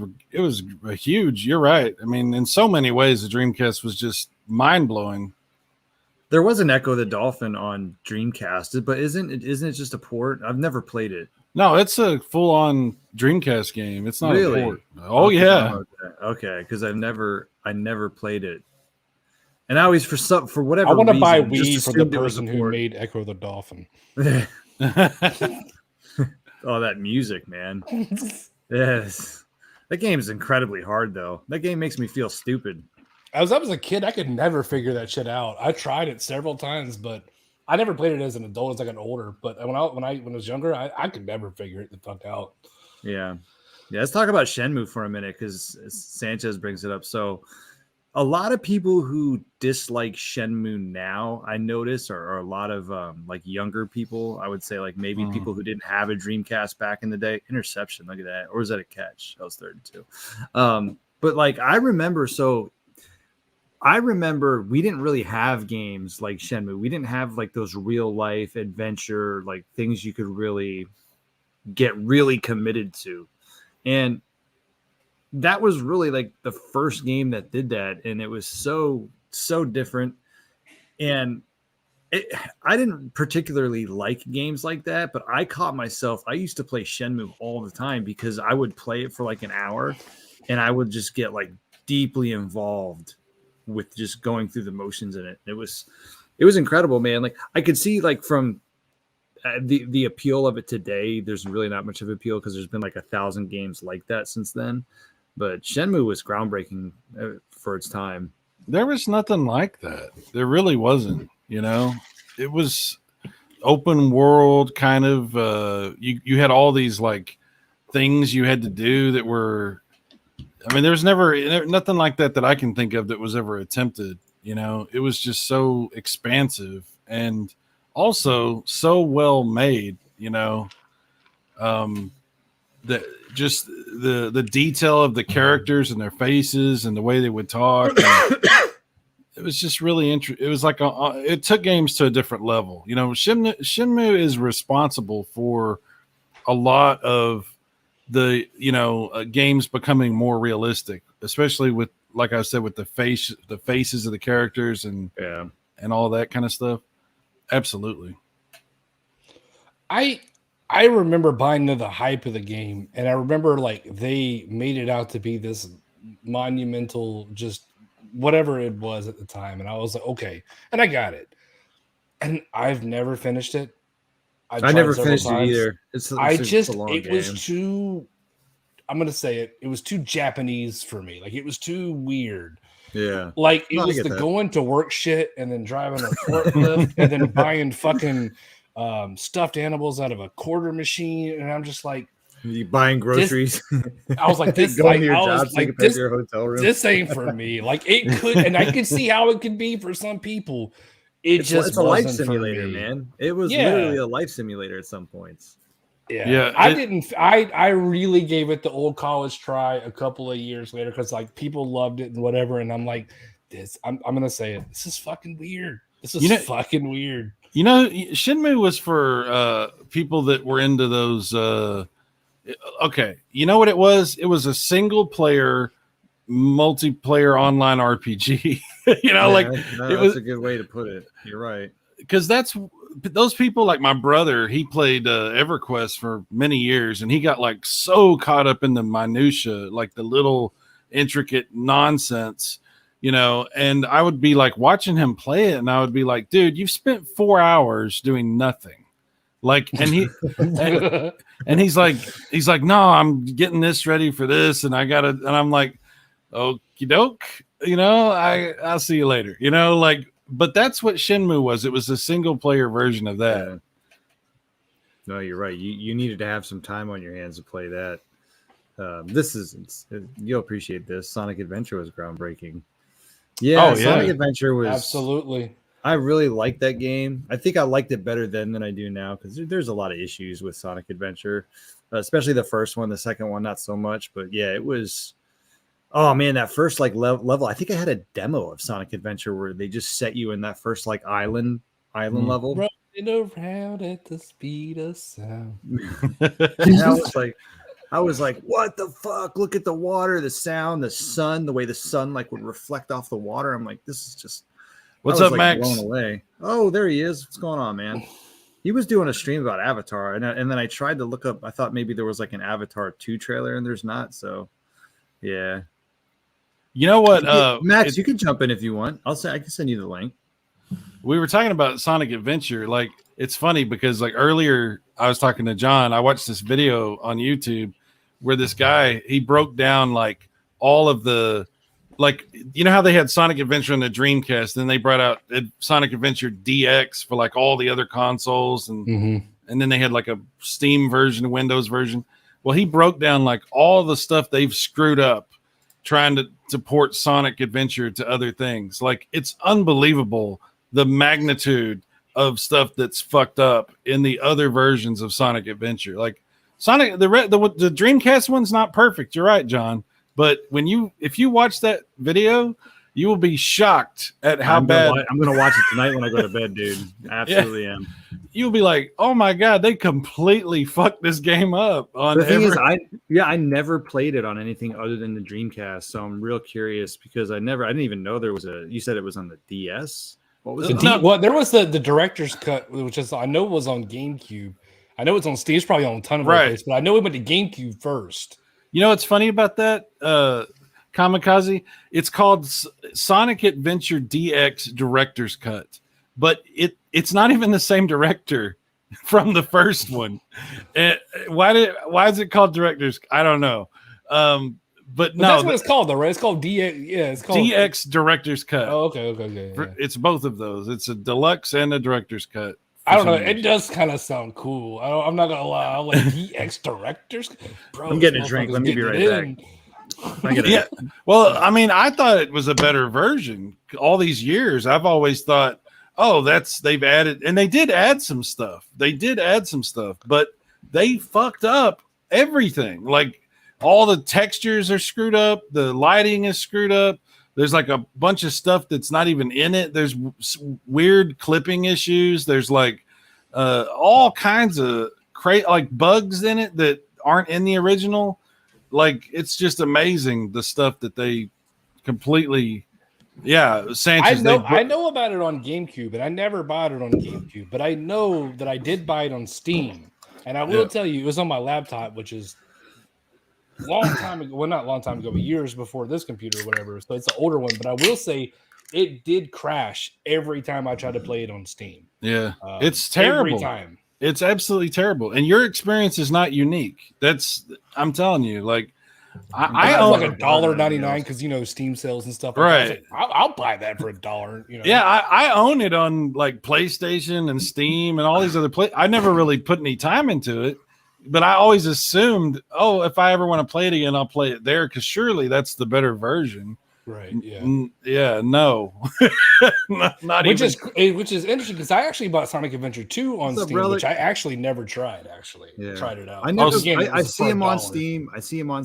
a huge, you're right. I mean, in so many ways, the Dreamcast was just mind-blowing. There was an Echo the Dolphin on Dreamcast, but isn't it just a port? I've never played it. No, it's a full-on Dreamcast game. It's not really? a port. Oh yeah. Okay, because I never played it, and I always for whatever I want to reason, buy Wii for the assumed it was a person who port. made Echo the Dolphin. Oh, that music, man! Yes, that game is incredibly hard, though. That game makes me feel stupid. As I was a kid, I could never figure that shit out. I tried it several times, but I never played it as an adult as I got older. But when I was younger, I could never figure it the fuck out. Yeah. Let's talk about Shenmue for a minute because Sanchez brings it up. So, a lot of people who dislike Shenmue now, I notice, are a lot of like younger people. I would say like maybe people who didn't have a Dreamcast back in the day. Interception, look at that. Or was that a catch? That was 32. But like I remember we didn't really have games like Shenmue. We didn't have like those real life adventure, like things you could really get really committed to. And that was really like the first game that did that. And it was so different. And I didn't particularly like games like that, but I caught myself. I used to play Shenmue all the time because I would play it for like an hour and I would just get like deeply involved with just going through the motions in it. It was incredible, man. Like I could see like from the appeal of it today, there's really not much of appeal because there's been like 1,000 games like that since then. But Shenmue was groundbreaking for its time. There was nothing like that. There really wasn't, it was open world kind of, you had all these like things you had to do that were, I mean, there's nothing like that I can think of that was ever attempted. It was just so expansive and also so well made. Just the detail of the characters and their faces and the way they would talk. It was just really interesting. It was like it took games to a different level. Shenmue is responsible for a lot of the games becoming more realistic, especially with, like I said, with the faces of the characters and all that kind of stuff. Absolutely. I remember buying into the hype of the game, and I remember like they made it out to be this monumental, just whatever it was at the time, and I was like, okay, and I got it, and I've never finished it. I never finished it either. It was too, I'm going to say it. It was too Japanese for me. Like it was too weird. Yeah. Like it was the going to work shit and then driving a forklift and then buying fucking stuffed animals out of a quarter machine. And I'm just like, You buying groceries. I was like, this, going like, to your I job was so you like, can pay for your hotel room. this ain't for me. Like, it could, and I could see how it could be for some people. It's a life wasn't simulator, for me. man. It was literally a life simulator at some points. Yeah. I really gave it the old college try a couple of years later because like people loved it and whatever. And I'm like, I'm gonna say it. This is fucking weird. This is fucking weird. You know, Shenmue was for people that were into those. Okay, you know what it was? It was a single player multiplayer online RPG. That's a good way to put it. You're right. Because that's those people like my brother. He played EverQuest for many years, and he got like so caught up in the minutia, like the little intricate nonsense, And I would be like watching him play it, and I would be like, "Dude, you've spent 4 hours doing nothing." Like, and he and he's like, "No, I'm getting this ready for this, and I gotta," and I'm like, "Okie doke, I'll see you later," But that's what Shenmue was. It was a single player version of that. Yeah. No, you're right. You needed to have some time on your hands to play that. You'll appreciate this. Sonic Adventure was groundbreaking. Yeah, Sonic Adventure was absolutely. I really liked that game. I think I liked it better then than I do now because there's a lot of issues with Sonic Adventure, especially the first one. The second one, not so much. But yeah, it was. Oh man, that first level. I think I had a demo of Sonic Adventure where they just set you in that first island level. Running around at the speed of sound. I was like, what the fuck? Look at the water, the sound, the sun, the way the sun would reflect off the water. I'm like, this is just. What's up, Max? Blown away. Oh, there he is. What's going on, man? He was doing a stream about Avatar, and then I tried to look up. I thought maybe there was like an Avatar 2 trailer, and there's not. So, yeah. You know what, Max? You can jump in if you want. I can send you the link. We were talking about Sonic Adventure. Like, it's funny because like earlier I was talking to John. I watched this video on YouTube where this guy he broke down like all of the. Like, how they had Sonic Adventure on the Dreamcast, then they brought out Sonic Adventure DX for like all the other consoles, and then they had like a Steam version, a Windows version. Well, he broke down like all the stuff they've screwed up trying to port Sonic Adventure to other things. Like, it's unbelievable the magnitude of stuff that's fucked up in the other versions of Sonic Adventure. Like Sonic, the Dreamcast one's not perfect. You're right, John. But if you watch that video, you will be shocked at how bad. I'm going to watch it tonight when I go to bed, dude. I absolutely am. You'll be like, oh my God, they completely fucked this game up. The thing is, I never played it on anything other than the Dreamcast. So I'm real curious because I didn't even know there was you said it was on the DS. What was it? Well, there was the director's cut, which I know was on GameCube. I know it's on Steam. It's probably on a ton of other places, but I know it went to GameCube first. You know what's funny about that, Kamikaze? It's called Sonic Adventure DX Director's Cut, but it's not even the same director from the first one. Why is it called Director's? I don't know. But no, that's what it's called, though, right? It's called DX. Yeah, it's called DX Director's Cut. Oh, okay. Yeah. It's both of those. It's a deluxe and a director's cut. I don't know. It does kind of sound cool. I'm not gonna lie. I'm like DX directors. Bro, I'm getting a drink. Let me be right back. Yeah. Well, I mean, I thought it was a better version. All these years, I've always thought, they've added, and they did add some stuff. But they fucked up everything. Like all the textures are screwed up. The lighting is screwed up. There's like a bunch of stuff that's not even in it. There's weird clipping issues. There's like all kinds of like bugs in it that aren't in the original. Like, it's just amazing the stuff that they completely. Yeah, Sanchez. I know about it on GameCube, and I never bought it on GameCube, but I know that I did buy it on Steam. And I will tell you, it was on my laptop, which is long time ago. Well, not long time ago, but years before this computer or whatever. So it's an older one, but I will say it did crash every time I tried to play it on Steam. Yeah, it's terrible. Every time. It's absolutely terrible. And your experience is not unique. I'm telling you, like, I own like $1.99 because Steam sales and stuff. Right. I'll buy that for $1. Yeah, I own it on like PlayStation and Steam and all these other I never really put any time into it. but I always assumed, oh, if I ever want to play it again, I'll play it there because surely that's the better version. Right. Yeah. Yeah. No. not which even. Which is interesting because I actually bought Sonic Adventure 2 on Steam, which I actually never tried. Tried it out. I see him on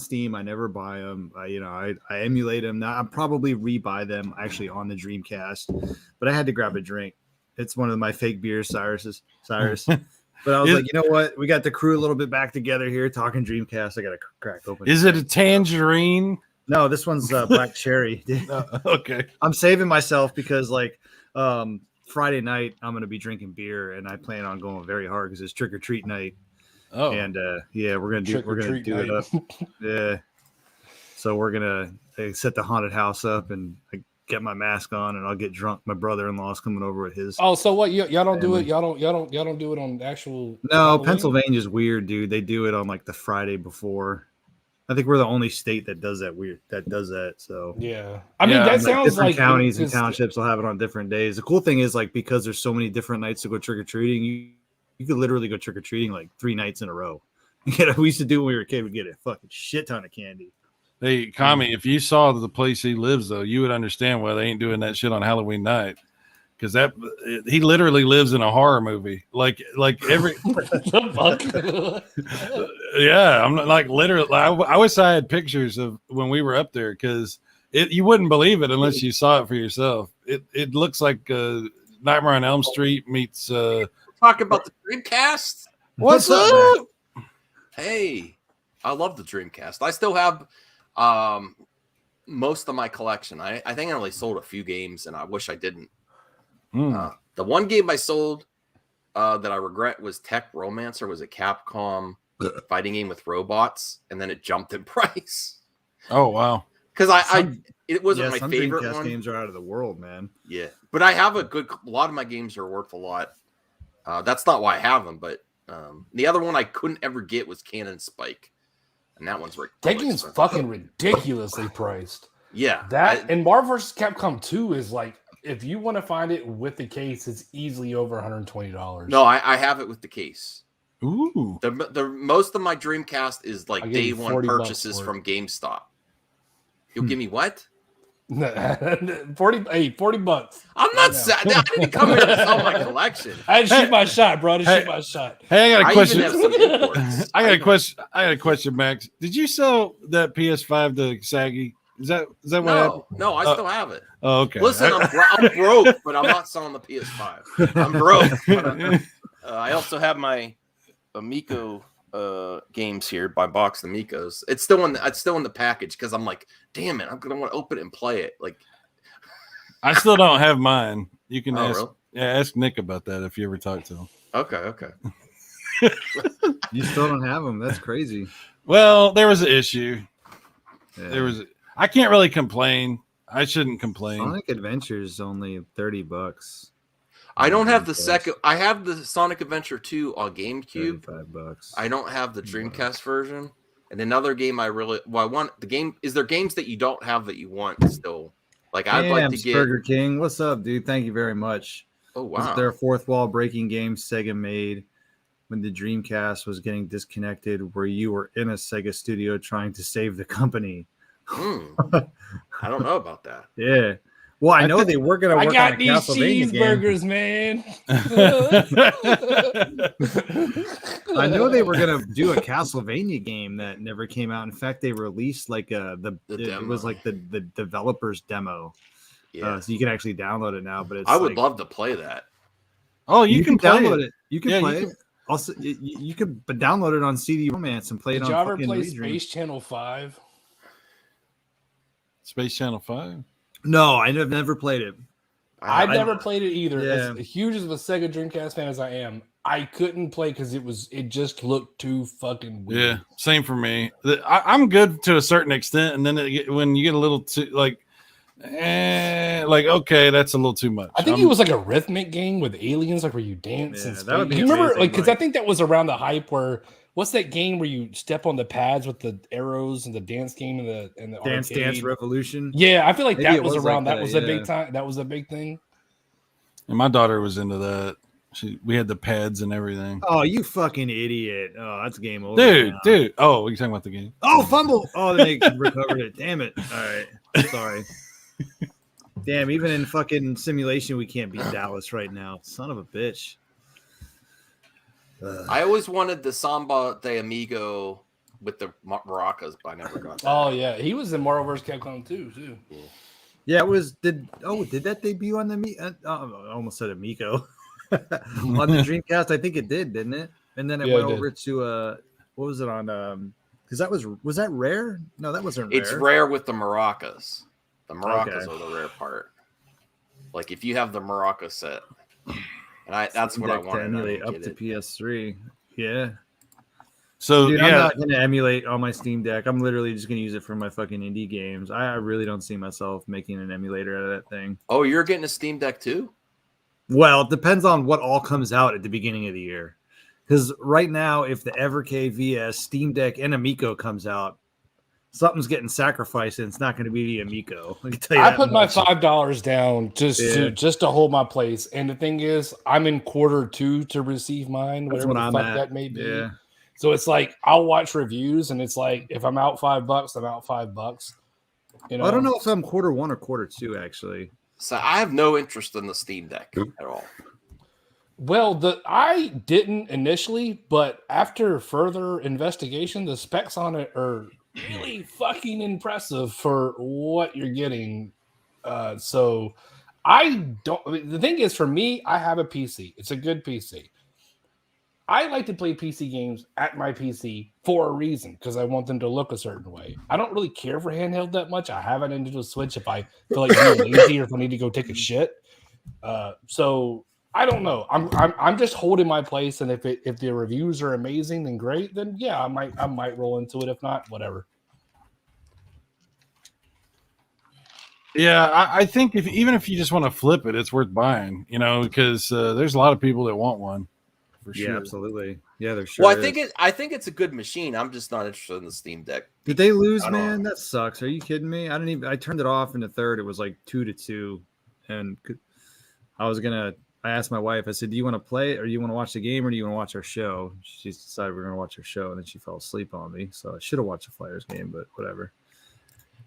Steam. I never buy them. I emulate them. Now I'll probably rebuy them actually on the Dreamcast, but I had to grab a drink. It's one of my fake beers, Cyrus. But I was like, you know what? We got the crew a little bit back together here talking Dreamcast. I got to crack open. Is it a tangerine? No, this one's black cherry. Okay. I'm saving myself because Friday night I'm going to be drinking beer and I plan on going very hard because it's trick or treat night. Oh, and we're gonna do it up. Yeah. So we're gonna set the haunted house up and get my mask on and I'll get drunk. My brother-in-law's coming over with his. Oh, so what? Y'all don't do it? Y'all don't do it on actual. No, Halloween? Pennsylvania's weird, dude. They do it on the Friday before. I think we're the only state that does that. So yeah, I mean that sounds different counties and townships will have it on different days. The cool thing is because there's so many different nights to go trick or treating, you could literally go trick or treating 3 nights in a row. We used to do when we were a kid. We get a fucking shit ton of candy. Hey, Kami, if you saw the place he lives, though, you would understand why they ain't doing that shit on Halloween night. Because he literally lives in a horror movie, like every. Yeah, I'm not literally. I wish I had pictures of when we were up there because you wouldn't believe it unless you saw it for yourself. It looks like Nightmare on Elm Street meets. Talk about the Dreamcast. What's up? Hey, I love the Dreamcast. I still have most of my collection. I think I only sold a few games, and I wish I didn't. The one game I sold that I regret was Tech Romancer. Was a Capcom fighting game with robots, and then it jumped in price. Oh wow! Because it wasn't my favorite Dreamcast one. Games are out of the world, man. Yeah, but I have a lot of my games are worth a lot. That's not why I have them, but the other one I couldn't ever get was Cannon Spike, and that one's ridiculous. That game's fucking ridiculously priced. Yeah, and Marvel vs. Capcom 2 is if you want to find it with the case, it's easily over $120. No, I have it with the case. Ooh. The most of my Dreamcast is day one purchases from GameStop. You'll give me what? 40 bucks. I'm not sad. I didn't come here to sell my collection. I had to shoot my shot, bro. Shoot my shot. Hey, I got a question. I got a question, Max. Did you sell that PS5 to Saggy? Is that what happened? No, I still have it. Oh, okay. Listen, I'm broke, but I'm not selling the PS5. I'm broke. But I also have my Amico games here by Box the Amicos. It's still in the package because I'm like, damn it, I'm gonna want to open it and play it. I still don't have mine. You can really? ask Nick about that if you ever talk to him. Okay. You still don't have them? That's crazy. Well, there was an issue. Yeah. I can't really complain. I shouldn't complain. Sonic Adventure is only $30. I don't have the second. I have the Sonic Adventure 2 on GameCube. $35. I don't have the Dreamcast version. And another game I want the game. Is there games that you don't have that you want still? I'd like to get Burger King. What's up, dude? Thank you very much. Oh wow! Was their fourth wall breaking game Sega made when the Dreamcast was getting disconnected, where you were in a Sega studio trying to save the company. I don't know about that. Yeah. Well, I know they were going to work on a Castlevania cheeseburgers, man. I know they were going to do a Castlevania game that never came out. In fact, they released it was like the developer's demo. Yeah. So you can actually download it now. But I would love to play that. Oh, you can download it. You can play it. Also, you could download it on CD Romance and play it on. Did you ever play Daydream. Space Channel 5? Space Channel 5? No, I've never played it. I've never played it either. Yeah. As huge of a Sega Dreamcast fan as I am, I couldn't play because it just looked too fucking weird. Yeah, same for me. I'm good to a certain extent, and then when you get a little too okay, that's a little too much. I think it was like a rhythmic game with aliens, where you dance and that would be you remember, amazing, because I think that was around the hype where. What's that game where you step on the pads with the arrows and the dance game and the Dance Revolution? Yeah, I feel like Maybe that was around. like that was a big time. That was a big thing. And my daughter was into that. We had the pads and everything. Oh, you fucking idiot! Oh, that's game over, now. Dude. Oh, you're talking about the game? Oh, fumble! Oh, they recovered it. Damn it! All right, sorry. Damn, even in fucking simulation, we can't beat Dallas right now. Son of a bitch. I always wanted the Samba de Amigo with the maracas, but I never got that. Oh yeah, he was in Marvel vs. Capcom too. Yeah, it was. Did that debut on the I almost said Amico on the Dreamcast? I think it did, didn't it? And then it went over to what was it on? Because was that rare? No, that wasn't rare. It's rare with the maracas. The maracas are the rare part. Like if you have the maraca set, and that's what I wanted to emulate up to PS3. Yeah. So dude, I'm not gonna emulate on my Steam Deck. I'm literally just gonna use it for my fucking indie games. I really don't see myself making an emulator out of that thing. Oh, you're getting a Steam Deck too? Well, it depends on what all comes out at the beginning of the year. Because right now, if the Everk VS, Steam Deck, and Amico comes out, something's getting sacrificed, and it's not going to be the Amico. I put my $5 down just to hold my place. And the thing is, I'm in Q2 to receive mine. That's whatever what I'm at. That may be. Yeah. So it's like I'll watch reviews, and it's like if I'm out $5, I'm out $5. You know? I don't know if I'm Q1 or Q2 actually. So I have no interest in the Steam Deck at all. Well, I didn't initially, but after further investigation, the specs on it are really fucking impressive for what you're getting. So I don't. The thing is, for me, I have a PC. It's a good PC. I like to play PC games at my PC for a reason, because I want them to look a certain way. I don't really care for handheld that much. I have an Nintendo Switch if I feel like being lazy or if I need to go take a shit. So I don't know. I'm just holding my place, and if the reviews are amazing and great, then yeah, I might roll into it. If not, whatever. Yeah, I think even if you just want to flip it, it's worth buying. You know, because there's a lot of people that want one. For sure. Yeah, absolutely. Yeah, they're sure. Well, I think it's a good machine. I'm just not interested in the Steam Deck. Did they lose, man? That sucks. Are you kidding me? I turned it off in the third. It was like 2-2, and I asked my wife. I said, "Do you want to play, or do you want to watch the game, or do you want to watch our show?" She decided we're going to watch our show, and then she fell asleep on me. So I should have watched the Flyers game, but whatever.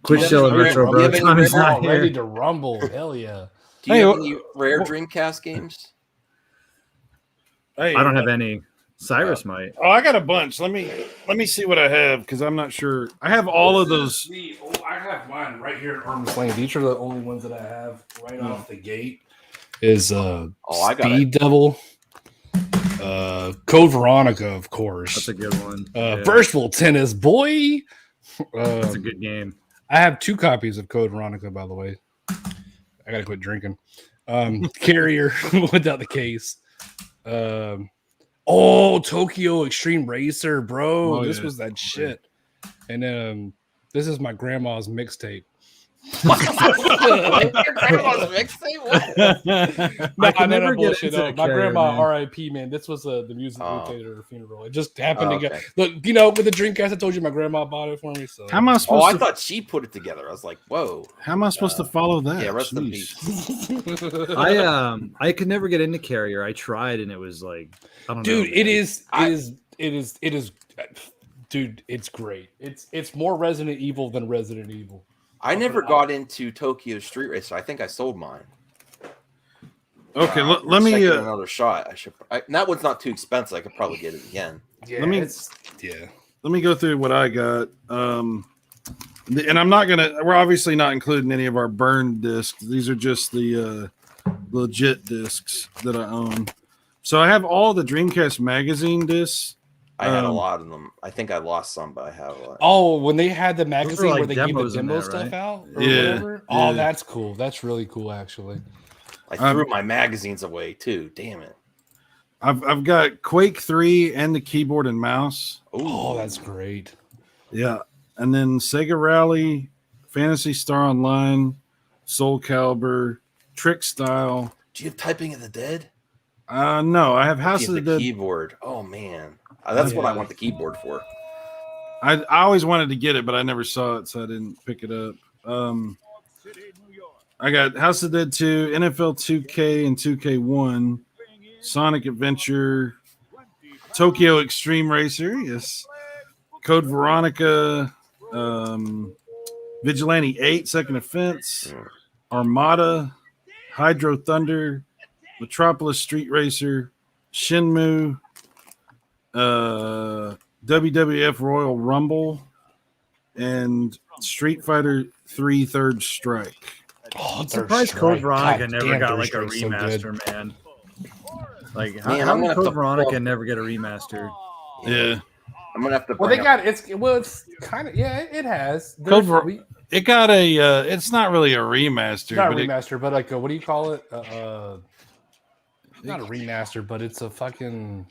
Quit showing retro, bro. Tommy's not ready here. to rumble. Hell yeah! Do you have any rare Dreamcast games? Hey, I don't have any. Cyrus might. Oh, I got a bunch. Let me see what I have, because I'm not sure. I have all of those. I have mine right here at arm's length. These are the only ones that I have right off the gate. Is I got Speed Devil, Code Veronica, of course. That's a good one. Virtual Tennis, boy. That's a good game. I have 2 copies of Code Veronica, by the way. I gotta quit drinking. Carrier without the case. Tokyo Extreme Racer, bro. This was that shit. And then this is my grandma's mixtape. Your grandma's mixtape? What? No, bullshit. My grandma, R.I.P. Man, this was the music we played at her funeral. It just happened to get. Look, with the Dreamcast, I told you my grandma bought it for me. So how am I supposed? I thought she put it together. I was like, whoa. How am I supposed to follow that? Yeah, rest in peace. I could never get into Carrier. I tried, and it was like, I don't know. Dude, it is. Dude, it's great. It's more Resident Evil than Resident Evil. I never got into Tokyo Street Racer. I think I sold mine. Okay, let me give another shot. That one's not too expensive. I could probably get it again. Yeah, let me go through what I got. And I'm not gonna. We're obviously not including any of our burned discs. These are just the legit discs that I own. So I have all the Dreamcast magazine discs. I had a lot of them. I think I lost some, but I have a lot. Oh, when they had the magazine like where they gave the demo that, stuff right? out? Or Yeah. whatever? Oh, that's cool. That's really cool, actually. I threw my magazines away too. Damn it. I've got Quake 3 and the keyboard and mouse. Oh, that's great. Yeah. And then Sega Rally, Phantasy Star Online, Soul Calibur, Trick Style. Do you have Typing of the Dead? No, I have House of the Dead. Keyboard. Oh man. That's what I want the keyboard for. I always wanted to get it, but I never saw it, so I didn't pick it up. I got House of the Dead 2, NFL 2K, and 2K1. Sonic Adventure, Tokyo Extreme Racer, yes, Code Veronica, Vigilante 8, Second Offense, Armada, Hydro Thunder, Metropolis Street Racer, Shenmue, WWF Royal Rumble, and Street Fighter 3 Third Strike. Oh, I'm Third surprised Strike. Code Veronica God never damn, got Third like a Strike's so good. remaster, man. Like, Man, how I'm gonna did have Code to Veronica plug- never get a remaster? Yeah. I'm gonna have to. Well, they bring up- got it's kind of it has. Code There's- Ver- It got a. It's not really a remaster, not a but remaster, but like what do you call it? Not a remaster, but it's a fucking.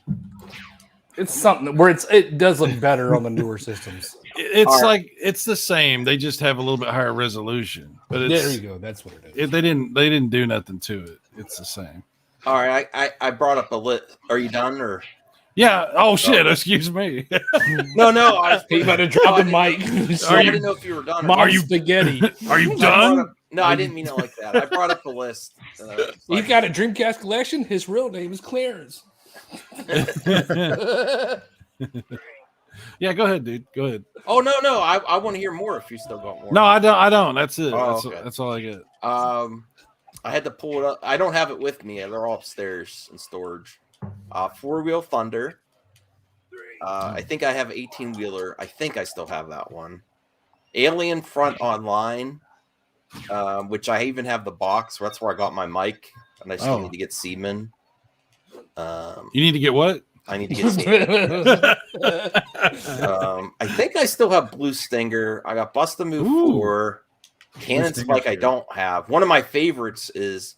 It's something where it does look better on the newer systems. it's All right. like it's the same. They just have a little bit higher resolution, but it's, There you go. That's what it is. they didn't do nothing to it. It's the same. All right, I brought up a list. Are you done or? Yeah. Oh shit! Excuse me. No, I was. He about to drop the mic. I didn't know if you were done. Mom Or not. spaghetti. Are you I brought done? up- no, I didn't mean it like that. I brought up a list. He's got a Dreamcast collection. His real name is Clarence. Yeah. Go ahead, dude. Go ahead. Oh no, I want to hear more if you still got more. No, I don't. I don't. That's it. Oh, that's, okay. that's all I get. I had to pull it up. I don't have it with me. They're all upstairs in storage. 4-Wheel Thunder. I think I have 18-wheeler. I think I still have that one. Alien Front Online, which I even have the box. That's where I got my mic, and I still need to get Seaman. You need to get what? I need to get Seaman. I think I still have Blue Stinger. I got Bust a Move 4. Cannon Stinger Spike I too. don't have. One of my favorites is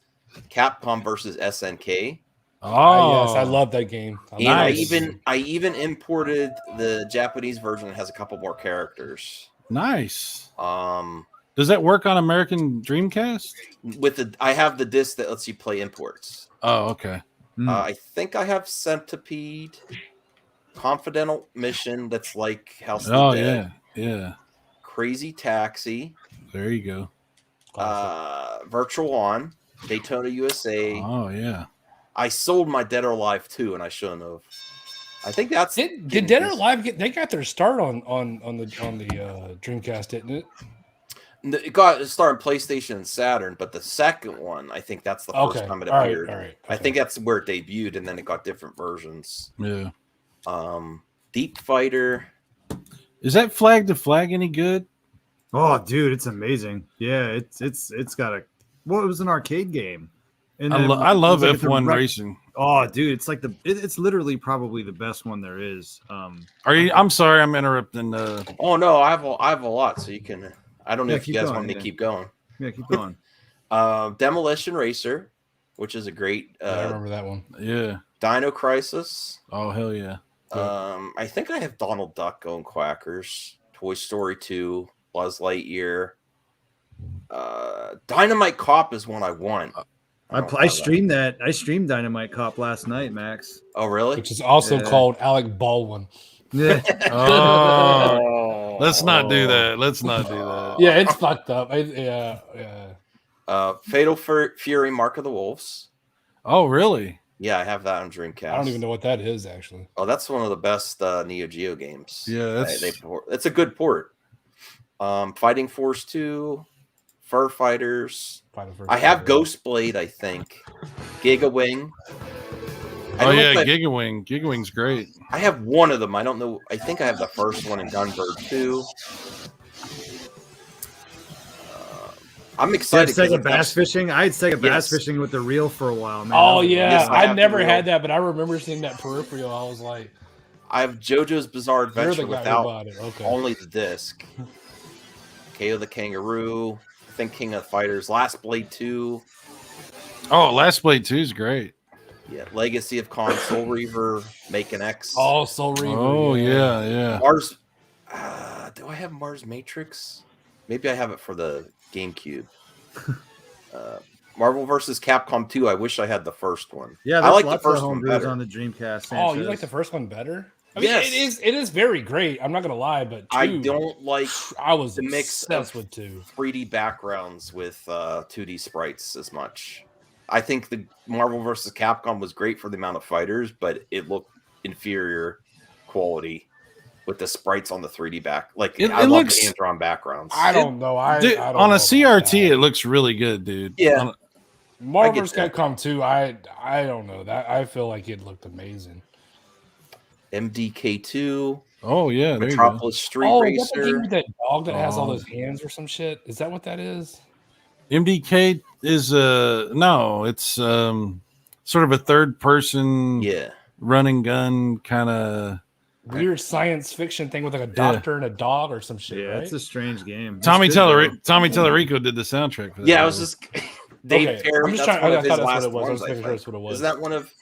Capcom versus SNK. Oh, Yes, I love that game. And Nice. I even imported the Japanese version that has a couple more characters. Nice. Um, Does that work on American Dreamcast? I have the disc that lets you play imports. Oh, okay. I think I have Centipede, Confidential Mission. That's like House of the Oh Dead. yeah. Crazy Taxi, There you go. Virtual On, Daytona USA. Oh yeah. I sold my Dead or Alive 2, and I shouldn't have. I think that's Did Dead or Alive they got their start on the Dreamcast, didn't it? It got started on PlayStation and Saturn, but the second one, I think that's the first time it All right, appeared. all right. I think that's where it debuted, and then it got different versions. Yeah. Deep Fighter. Is that Flag to Flag any good? Oh, dude, it's amazing. Yeah, it's got a. Well, it was an arcade game. And I then love it was like a F1 direct- racing. Oh, dude, it's like it's literally probably the best one there is. Are you? I'm sorry, I'm interrupting. Oh no, I have a lot, so you can. I don't know Yeah, if you keep guys going, want me to yeah. keep going. Yeah, keep going. Demolition Racer, which is a great I remember that one. Yeah. Dino Crisis. Oh hell yeah. I think I have Donald Duck going Quackers, Toy Story 2, Buzz Lightyear. Dynamite Cop is one I want. I streamed that. I streamed Dynamite Cop last night, Max. Oh really? Which is also Yeah. called Alec Baldwin. Yeah. Oh, let's not do that. Let's not do that. Yeah, it's fucked up. Yeah. Fatal Fury, Mark of the Wolves. Oh really? Yeah, I have that on Dreamcast. I don't even know what that is actually. Oh, that's one of the best Neo Geo games. Yeah, that's It's a good port. Fighting Force 2, Fur Fighters. I have Ghost Blade, I think. Giga Wing. Oh yeah, Gigawing. Gigawing's great. I have one of them. I don't know. I think I have the first one in Gunbird 2. I'm excited. Sega Bass Fishing. I had Sega Bass Yes. Fishing with the reel for a while, man. Oh That was yeah, Yes, I I have never the had real- that, but I remember seeing that peripheral. I was like, I have JoJo's Bizarre "You're the Adventure guy who without bought it." Okay. only the disc. KO the Kangaroo. I think King of Fighters. Last Blade 2. Oh, Last Blade 2 is great. Yeah. Legacy of Khan, Soul Reaver, Make an X. Oh, Soul Reaver. Oh yeah. Mars. Do I have Mars Matrix? Maybe I have it for the GameCube. Marvel vs. Capcom 2. I wish I had the first one. Yeah, I there's like the lots first of one homebrews better. on the Dreamcast. Oh, you Sanchez. like the first one better? I mean, Yes. it is very great. I'm not gonna lie, but I two, don't like I was the mix obsessed of with 2. 3D backgrounds with 2D sprites as much. I think the Marvel vs. Capcom was great for the amount of fighters, but it looked inferior quality with the sprites on the 3D back. Like It I love looks- the hand-drawn backgrounds. I don't know. Dude, I don't on know a about CRT, that. it looks really good, dude. Yeah. Marvel vs. that. Capcom 2, I don't know. That I feel like it looked amazing. MDK2, Oh yeah, there you go. Metropolis Street Is that the game Racer. with that dog that has all Oh. those hands or some shit? Is that what that is? MDK is no, it's sort of a third person Yeah. running gun kind of. Weird science fiction thing with like a doctor and a dog or some shit, Yeah, right? it's a strange game. It's Tommy good, though. Tellerico did the soundtrack for that. Yeah, I was just Dave Okay, Perry. I'm just That's trying- one I of his thought that's last what it was. I was ones, making sure think. that's what it was. Is that one of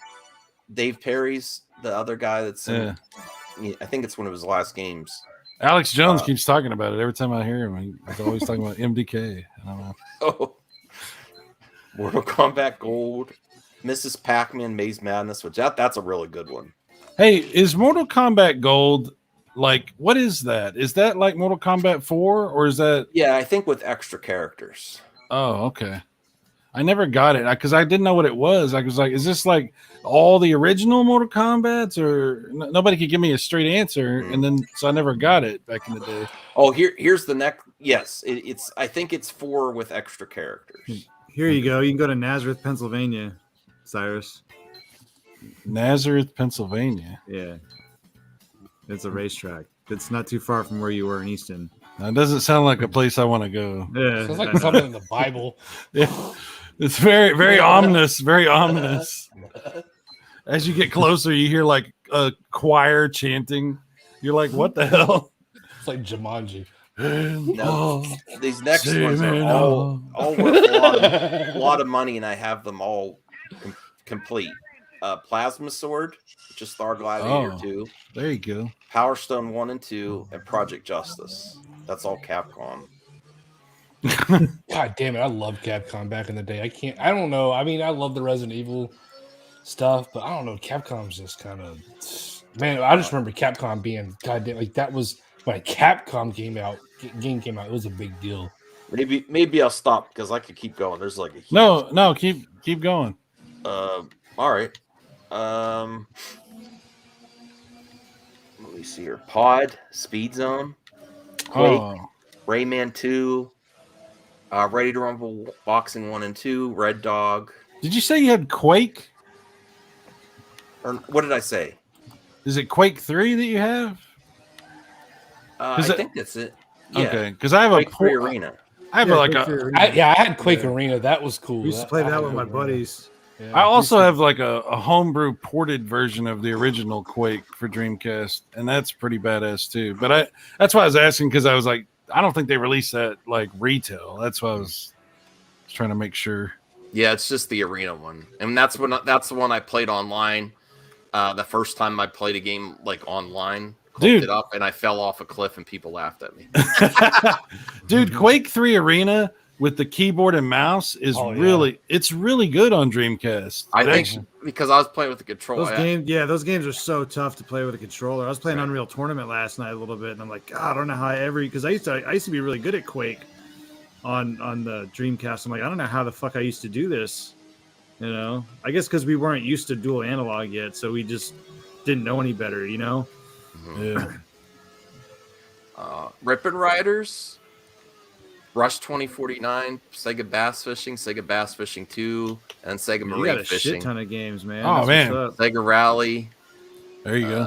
Dave Perry's, the other guy that's in, Yeah. I think it's one of his last games. Alex Jones keeps talking about it every time I hear him. He's always talking about MDK. I don't know. Oh. Mortal Kombat Gold, Mrs. Pac-Man Maze Madness, which that's a really good one. Hey, is Mortal Kombat Gold like what is that? Is that like Mortal Kombat 4 or is that? Yeah, I think with extra characters. Oh, okay. I never got it because I didn't know what it was. I was like, is this like all the original Mortal Kombats, or nobody could give me a straight answer, and then so I never got it back in the day. Oh, here's the next. Yes, it's. I think it's 4 with extra characters. Here you go. You can go to Nazareth, Pennsylvania, Cyrus. Nazareth, Pennsylvania. Yeah. It's a racetrack. It's not too far from where you were in Easton. That doesn't sound like a place I want to go. Yeah. Sounds like something in the Bible. Yeah. It's very, very ominous. Very ominous. As you get closer, you hear like a choir chanting. You're like, what the hell? It's like Jumanji. No, these next ones are Semen all worth a lot of money, and I have them all complete. Plasma Sword, which is Star Gladiator 2. There you go. Power Stone 1 and 2, and Project Justice. That's all Capcom. God damn it. I loved Capcom back in the day. I don't know. I mean, I love the Resident Evil stuff, but I don't know. Capcom's just kind of, man, I just remember Capcom being goddamn, like that was when a Capcom game came out. It was a big deal. Maybe I'll stop because I could keep going. There's like a huge... No, keep going. All right. Let me see here. Pod, Speed Zone, Quake, Rayman 2, Ready to Rumble Boxing 1 and 2, Red Dog. Did you say you had Quake? Or what did I say? Is it Quake 3 that you have? I think that's it. Yeah. Okay, because I have Quake a 3 Arena. I have I had Quake Arena. That was cool. We used to play that with my buddies. Yeah. I also have like a homebrew ported version of the original Quake for Dreamcast, and that's pretty badass too. But that's why I was asking, because I was like, I don't think they released that like retail. That's why I was trying to make sure. Yeah, it's just the Arena one, and that's the one I played online. The first time I played a game like online, Dude, it up, and I fell off a cliff, and people laughed at me. Dude, Quake 3 Arena with the keyboard and mouse is it's really good on Dreamcast. I think because I was playing with the controller. Those games are so tough to play with a controller. I was playing Unreal Tournament last night a little bit, and I'm like, God, I don't know how because I used to be really good at Quake on the Dreamcast. I'm like, I don't know how the fuck I used to do this. You know, I guess because we weren't used to dual analog yet, so we just didn't know any better. You know. Yeah. Rippin' Riders, Rush 2049, Sega Bass Fishing, Sega Bass Fishing 2, and Sega Marine You got a Fishing. shit ton of games, man. Oh, man. Sega Rally. There you go.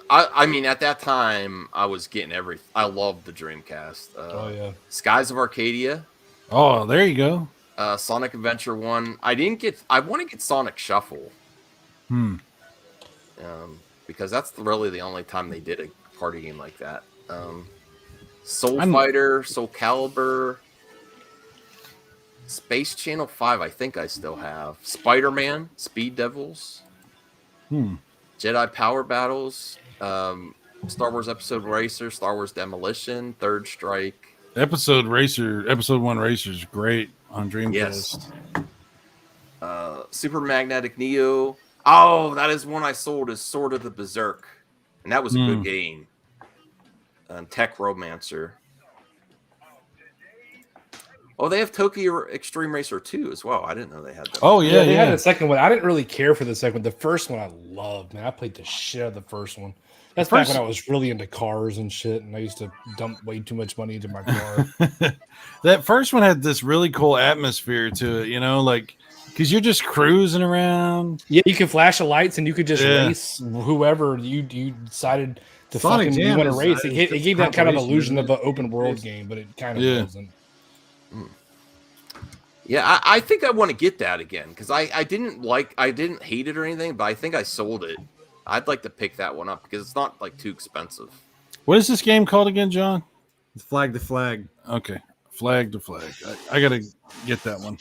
I mean, at that time, I was getting everything. I loved the Dreamcast. Skies of Arcadia. Oh, there you go. Sonic Adventure 1. I want to get Sonic Shuffle. Because that's really the only time they did a party game like that. Soul Fighter, Soul Calibur, Space Channel 5, I think I still have. Spider-Man, Speed Devils, Jedi Power Battles, Star Wars Episode Racer, Star Wars Demolition, Third Strike. Episode 1 Racer is great on Dreamcast. Yes. Super Magnetic Neo. Oh, that is one I sold as Sword of the Berserk. And that was a good game. Tech Romancer. Oh, they have Tokyo Extreme Racer 2 as well. I didn't know they had that. Oh yeah, they yeah. had a second one. I didn't really care for the second one. The first one I loved, man. I played the shit out of the first one. That's back when I was really into cars and shit, and I used to dump way too much money into my car. That first one had this really cool atmosphere to it, you know, like because you're just cruising around. Yeah, you could flash the lights and you could just race whoever you decided to Sonic fucking Jam want to is- race. It gave that kind of compilation, illusion of isn't an open world game, but it kind of Yeah. wasn't. Yeah, I think I want to get that again because I didn't hate it or anything, but I think I sold it. I'd like to pick that one up because it's not like too expensive. What is this game called again, John? It's Flag to Flag. Okay, Flag to Flag. I gotta get that one.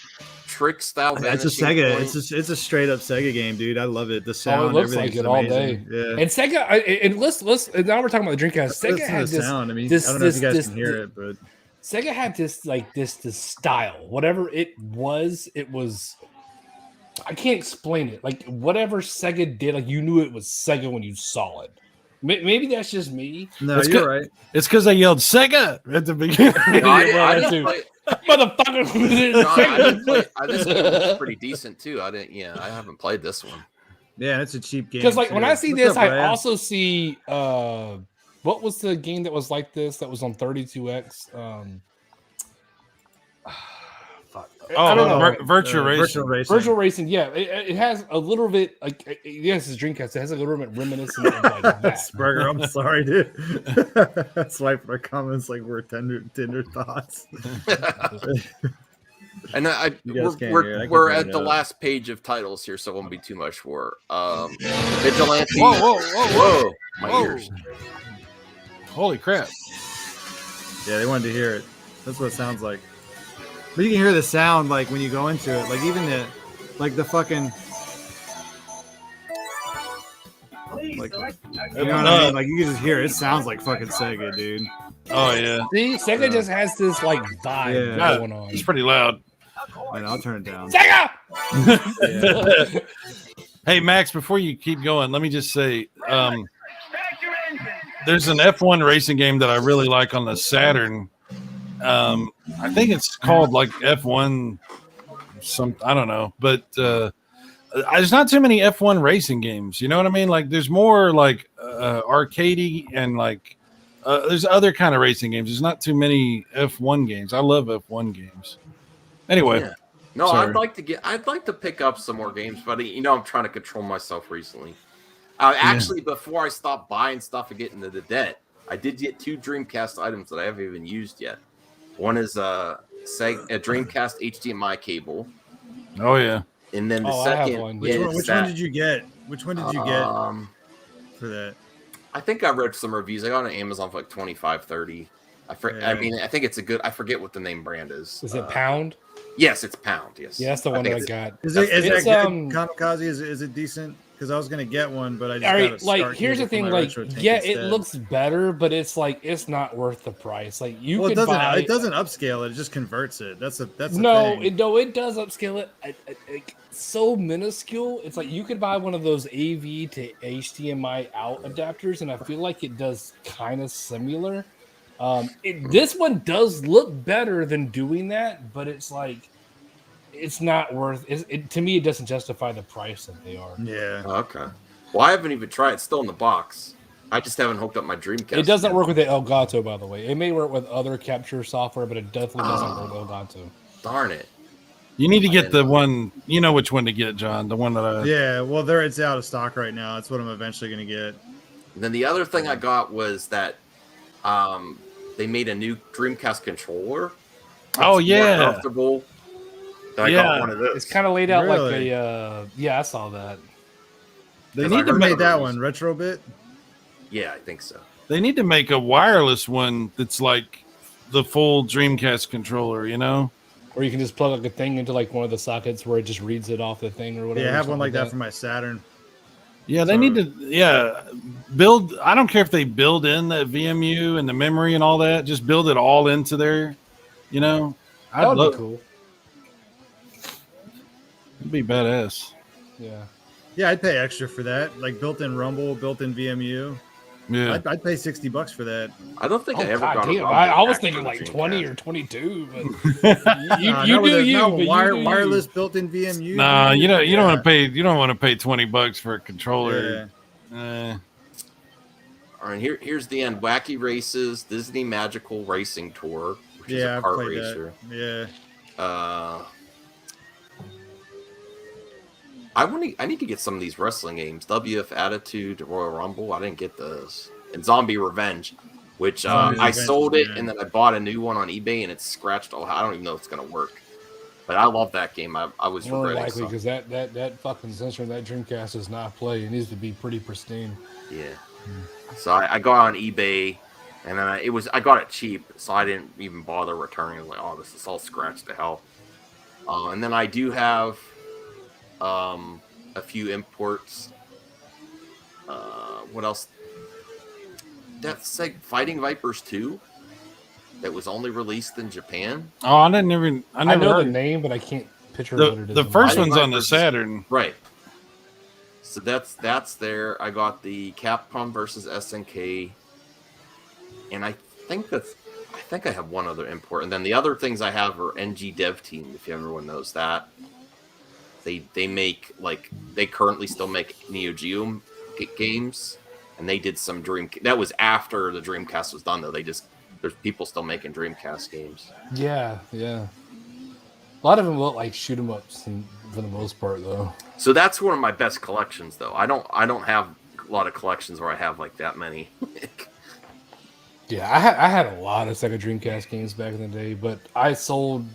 Trick style. It's a vanishing Sega. point. It's a straight up Sega game, dude. I love it. The sound, it looks like everything's it all amazing. day. Yeah. And Sega, and let's now we're talking about the Dreamcast. Sega Listen to had the this. sound. I mean, this- I don't know if you guys this- can hear it, but Sega had this this style. Whatever it was. I can't explain it. Like whatever Sega did, like you knew it was Sega when you saw it. Maybe that's just me. no, That's you're good. right. It's because I yelled Sega at the beginning. No, I Yeah, didn't too. play- Motherfucker. John, I didn't play. This game was pretty decent too. I didn't. Yeah, I haven't played this one. Yeah, it's a cheap game. Because like when too. I see What's this, up, I Brad? also see what was the game that was like this that was on 32X? I don't know. Virtua Racer. Virtual Racing. Virtual racing, yeah, it has a little bit like yes, it's Dreamcast. It has a little bit reminiscent of like that. Asperger, I'm sorry, dude. Swipe our comments like we're tender thoughts. And You guys can't hear it. I we're can we're bring at it the up. last page of titles here, so it won't be too much for Vigilante. Whoa. My Whoa. ears. Holy crap! Yeah, they wanted to hear it. That's what it sounds like. But you can hear the sound like when you go into it, like even the fucking like you know what I mean? Like you can just hear it. It sounds like fucking Sega, dude. Oh yeah, See, Sega just has this like vibe Yeah. going on. it's pretty loud. And I'll turn it down. Sega. Yeah. Hey Max, before you keep going, let me just say, there's an F1 racing game that I really like on the Saturn. I think it's called like F1 I don't know, but there's not too many F1 racing games, you know what I mean? Like there's more like arcadey and like there's other kind of racing games. There's not too many F1 games. I love F1 games. Anyway, Yeah. No, sorry. I'd like to pick up some more games, but I'm trying to control myself recently. Actually, before I stopped buying stuff and get into the debt, I did get 2 Dreamcast items that I haven't even used yet. One is a Dreamcast HDMI cable, oh yeah. and then the Oh, I have second. one. Which one? is Which that, one did you get? Which one did you get Um, for that? I think I read some reviews. I got it on Amazon for like 25, 30. I mean, I think it's a good. I forget what the name brand is. Is it Pound? Yes, it's Pound. Yes. Yeah, that's the one think that I it's- got. Is it It's, that good? um, Kamikaze? Is it decent? Because I was gonna get one, but I just All got a right, like Star here's the cable for thing, my like retro tank yeah, it instead. looks better, but it's like it's not worth the price. Like you Well, could buy. it doesn't upscale it. It just converts it. That's the No, thing. it does upscale it. Like, so minuscule. It's like you could buy one of those AV to HDMI out adapters, and I feel like it does kind of similar. This one does look better than doing that, but it's like it's not worth. To me, it doesn't justify the price that they are. Yeah. Okay. Well, I haven't even tried. It's still in the box. I just haven't hooked up my Dreamcast. It doesn't yet. work with the Elgato, by the way. It may work with other capture software, but it definitely doesn't work with Elgato. Darn it. You need to get the one. You know which one to get, John. The one that I. Yeah. Well, it's out of stock right now. That's what I'm eventually gonna get. And then the other thing I got was that they made a new Dreamcast controller. Oh It's more yeah. comfortable. So I Yeah. got one of those. It's kind of laid out Really? like a. Yeah, I saw that. They Because I need to Who heard make. made that those. one? Retrobit. Yeah, I think so. They need to make a wireless one that's like the full Dreamcast controller. You know. Or you can just plug like a thing into like one of the sockets where it just reads it off the thing or whatever. Yeah, I or have one something like that for my Saturn. Yeah, they need to. Yeah, build. I don't care if they build in that VMU and the memory and all that. Just build it all into there. You know, That I'd would be cool. It'd be badass. Yeah. Yeah, I'd pay extra for that. Like built-in Rumble, built-in VMU. Yeah. I'd pay $60 for that. I don't think I ever God got a damn, ROM I was pack thinking for the like 20 Dreamcast. or 22. But Nah, you not with do a- you. not But with you do wireless you. built-in VMU. Nah, dude. you don't Yeah. want to pay. You don't want to pay $20 for a controller. Yeah. All right, here's the end. Wacky Races, Disney Magical Racing Tour, which is Yeah, a I've kart played racer. that. Yeah. I need to get some of these wrestling games. WF Attitude, Royal Rumble. I didn't get those. And Zombie Revenge, which Zombie I Revenge, sold it man. and then I bought a new one on eBay and it's scratched all. I don't even know if it's gonna work. But I love that game. I was More regretting likely some. because that fucking sensor in that Dreamcast does not play. It needs to be pretty pristine. Yeah. So I got on eBay, and then I got it cheap, so I didn't even bother returning. I was like, oh, this is all scratched to hell. And then I do have a few imports. What else? That's like Fighting Vipers 2 that was only released in Japan. Oh, I never I know heard the it. name, but I can't picture what it is. The first Fighting one's on the Vipers is- Saturn. Right. So that's there. I got the Capcom versus SNK, and I think I have one other import, and then the other things I have are NG Dev Team. If everyone knows that, they make they currently still make Neo Geo games, and they did some That was after the Dreamcast was done, though. There's people still making Dreamcast games. Yeah. A lot of them look like shoot 'em ups for the most part, though. So that's one of my best collections, though. I don't have a lot of collections where I have like that many. Yeah, I had a lot of Sega Dreamcast games back in the day, but I sold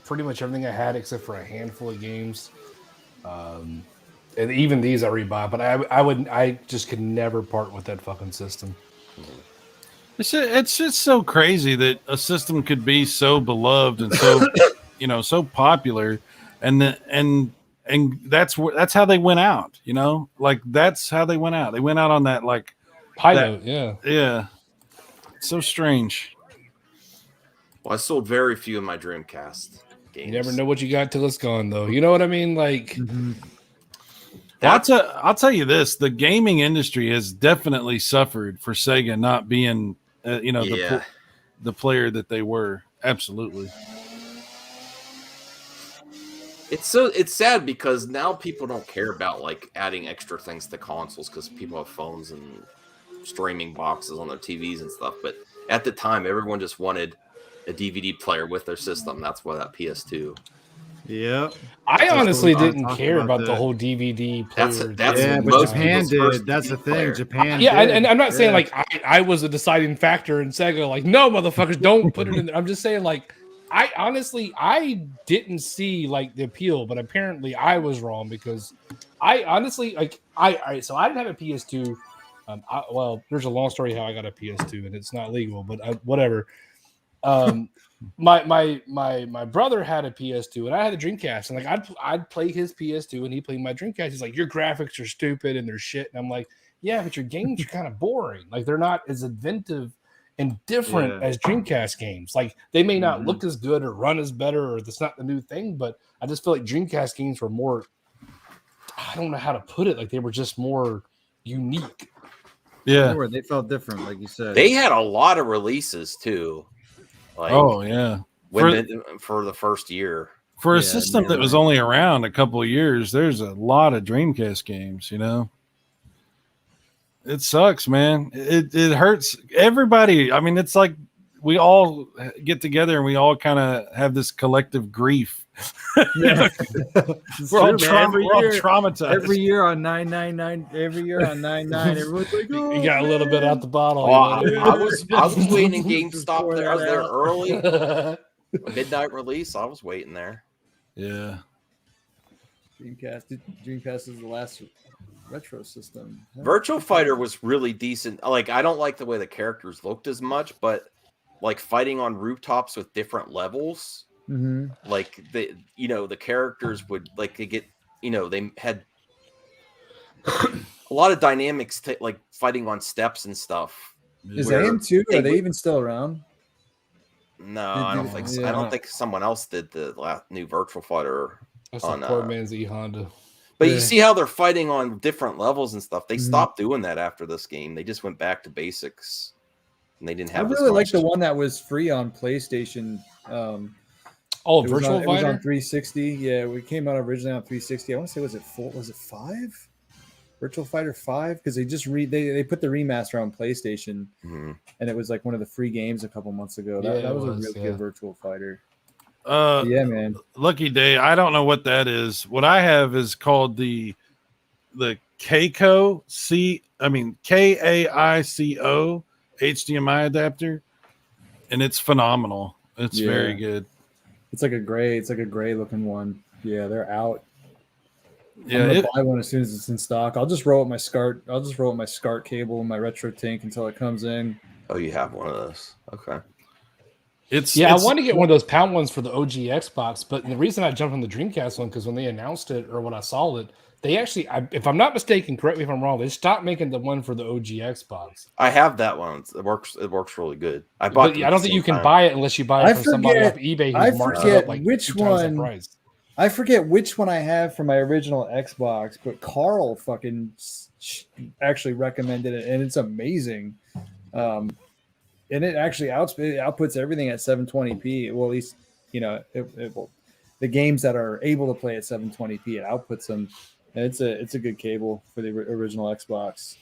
pretty much everything I had except for a handful of games. And even these I rebuy, but I just could never part with that fucking system. It's just so crazy that a system could be so beloved and so so popular, and that's how they went out. That's how they went out. They went out on that High note, yeah. Yeah. So strange. Well, I sold very few of my Dreamcast games. You never know what you got till it's gone, though. You know what I mean? Like, I'll tell you this: the gaming industry has definitely suffered for Sega not being, the player that they were. Absolutely. It's sad because now people don't care about adding extra things to consoles because people have phones and streaming boxes on their TVs and stuff. But at the time, everyone just wanted a DVD player with their system. That's why that PS2. Yep. I honestly what I'm didn't talking care about about the that. whole DVD player. That's Yeah, but most Japan people's first did. That's the DVD thing. player. Japan. Yeah, did. and I'm not saying Yeah. I was a deciding factor in Sega. Like, no, motherfuckers, don't put it in there. I'm just saying, I honestly didn't see the appeal, but apparently I was wrong because I honestly so I didn't have a PS2. Well, there's a long story how I got a PS2 and it's not legal, but whatever. My brother had a PS2 and I had a Dreamcast, and I'd play his PS2 and he played my Dreamcast. He's like, your graphics are stupid and they're shit, and I'm like, yeah, but your games are kind of boring. They're not as inventive and different as Dreamcast games. They may not look as good or run as better, or that's not the new thing, but I just feel like Dreamcast games were more, I don't know how to put it, they were just more unique. Yeah. They felt different, like you said. They had a lot of releases too. Oh yeah. For the first year. For a system that was only around a couple of years, there's a lot of Dreamcast games. It sucks, man. It hurts everybody. I mean, it's like we all get together and we all kind of have this collective grief. Yeah. We're all traumatized. Every year on 999. Every year on 99. Everyone's like, oh, You got a little bit out the bottle. Oh, I was waiting in GameStop there. I was there early. Midnight release. I was waiting there. Yeah. Dreamcast is the last retro system. Virtua Fighter was really decent. I don't like the way the characters looked as much, but fighting on rooftops with different levels. Mm-hmm. The characters would they had a lot of dynamics fighting on steps and stuff. Is AM2? Are they even still around? No, I don't think so. I don't think someone else did the new Virtual Fighter. That's like poor man's E Honda. But you see how they're fighting on different levels and stuff. They Mhm. stopped doing that after this game. They just went back to basics, and they didn't I have. really like the one that was free on PlayStation. Oh, It was Virtual on, It was Fighter. on 360. Yeah, we came out originally on 360. I want to say, was it 4? Was it 5? Virtual Fighter 5? Because they put the remaster on PlayStation, Mhm. and it was like one of the free games a couple months ago. Yeah, That it was a was, really yeah. good Virtual Fighter. Yeah, man. Lucky Day. I don't know what that is. What I have is called the KAICO KAICO HDMI adapter, and it's phenomenal. It's very good. It's like a gray looking one. Yeah, they're out. Yeah, I'm gonna buy one as soon as it's in stock. I'll just roll up my SCART. I'll just roll up my SCART cable and my retro tank until it comes in. Oh, you have one of those. Okay. I want to get one of those pound ones for the OG Xbox, but the reason I jumped on the Dreamcast one because when they announced it or when I saw it, they actually, if I'm not mistaken, correct me if I'm wrong, they stopped making the one for the OG Xbox. I have that one. It works really good. I But I don't think you can buy it unless you buy it from somebody off eBay I who marks it forget up like which 2 times the one. price. I forget which one I have for my original Xbox, but Carl fucking actually recommended it, and it's amazing. And it actually outputs everything at 720p. Well, at least the games that are able to play at 720p, it outputs them. And it's a good cable for the original Xbox.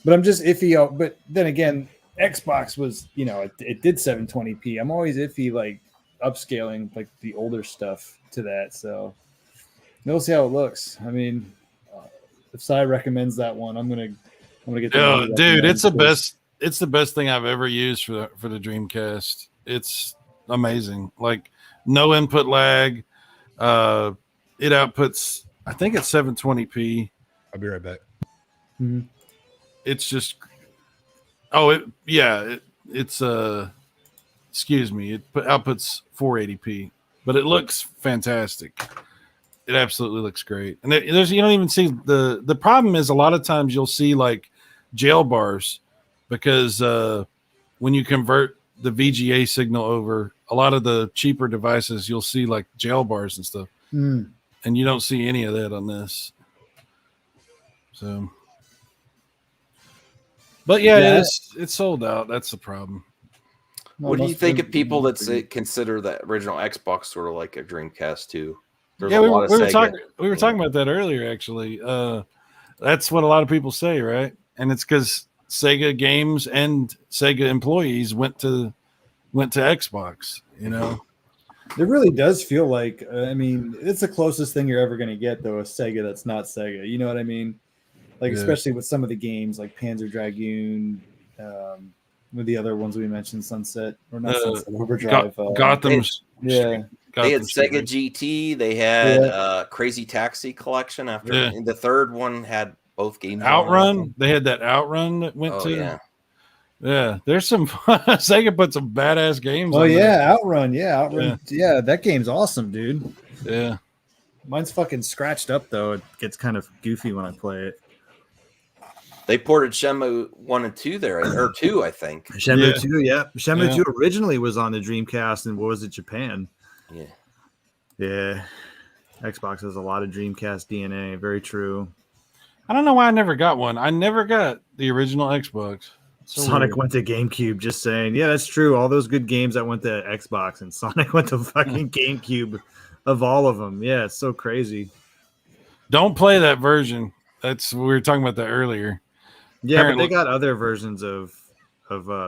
But I'm just iffy. But then again, Xbox was it did 720p. I'm always iffy like upscaling like the older stuff to that. So we'll see how it looks. I mean, if Cy recommends that one, I'm gonna get. Dude, it's the best. It's the best thing I've ever used for the Dreamcast. It's amazing. Like no input lag. It outputs. I think it's 720p. I'll be right back. Mm-hmm. It's just. It's excuse me. It outputs 480p, but it looks fantastic. It absolutely looks great. And there's you don't even see the problem is a lot of times you'll see like jail bars. Because when you convert the VGA signal over, a lot of the cheaper devices, you'll see like jail bars and stuff. And you don't see any of that on this. So, but it's sold out. That's the problem. What do you think of people that consider the original Xbox sort of like a Dreamcast too? We were talking about that earlier, actually. That's what a lot of people say, right? And it's because Sega games and Sega employees went to Xbox, It really does feel like it's the closest thing you're ever going to get though, a Sega that's not Sega. You know what I mean? Like especially with some of the games like Panzer Dragoon, with the other ones we mentioned, Sunset or not Sunset Overdrive, Gotham's. They had Sega GT. They had Crazy Taxi Collection. And the third one had both games. Outrun. They had that Outrun that went to. Yeah. There's some Sega put some badass games. Outrun. Yeah, that game's awesome, dude. Yeah. Mine's fucking scratched up though. It gets kind of goofy when I play it. They ported Shenmue 1 and 2 there, or 2, I think. Shenmue 2, yeah. Shenmue 2 originally was on the Dreamcast and what was it, Japan? Yeah. Yeah. Xbox has a lot of Dreamcast DNA. Very true. I don't know why I never got one. I never got the original Xbox. Sonic went to GameCube, just saying. Yeah, that's true. All those good games that went to Xbox and Sonic went to fucking GameCube of all of them. Yeah, it's so crazy. Don't play that version. We were talking about that earlier. Yeah, apparently. But they got other versions of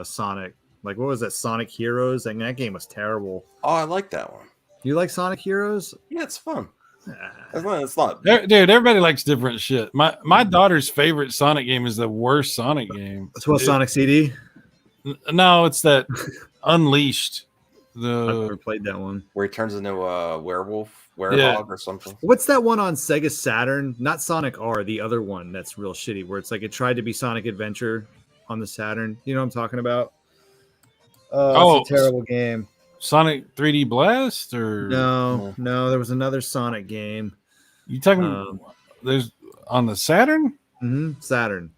Sonic. Like, what was that? Sonic Heroes? I mean, that game was terrible. Oh, I like that one. You like Sonic Heroes? Yeah, it's fun. It's not. Dude, everybody likes different shit. My daughter's favorite Sonic game is the worst Sonic game. It's what, Sonic CD? No, it's that Unleashed. I've never played that one. Where he turns into a werewolf or something. What's that one on Sega Saturn? Not Sonic R, the other one that's real shitty, where it's like it tried to be Sonic Adventure on the Saturn. You know what I'm talking about? It's a terrible game. Sonic 3D Blast or no, there was another Sonic game. You talking there's on the Saturn? Mm-hmm, Saturn.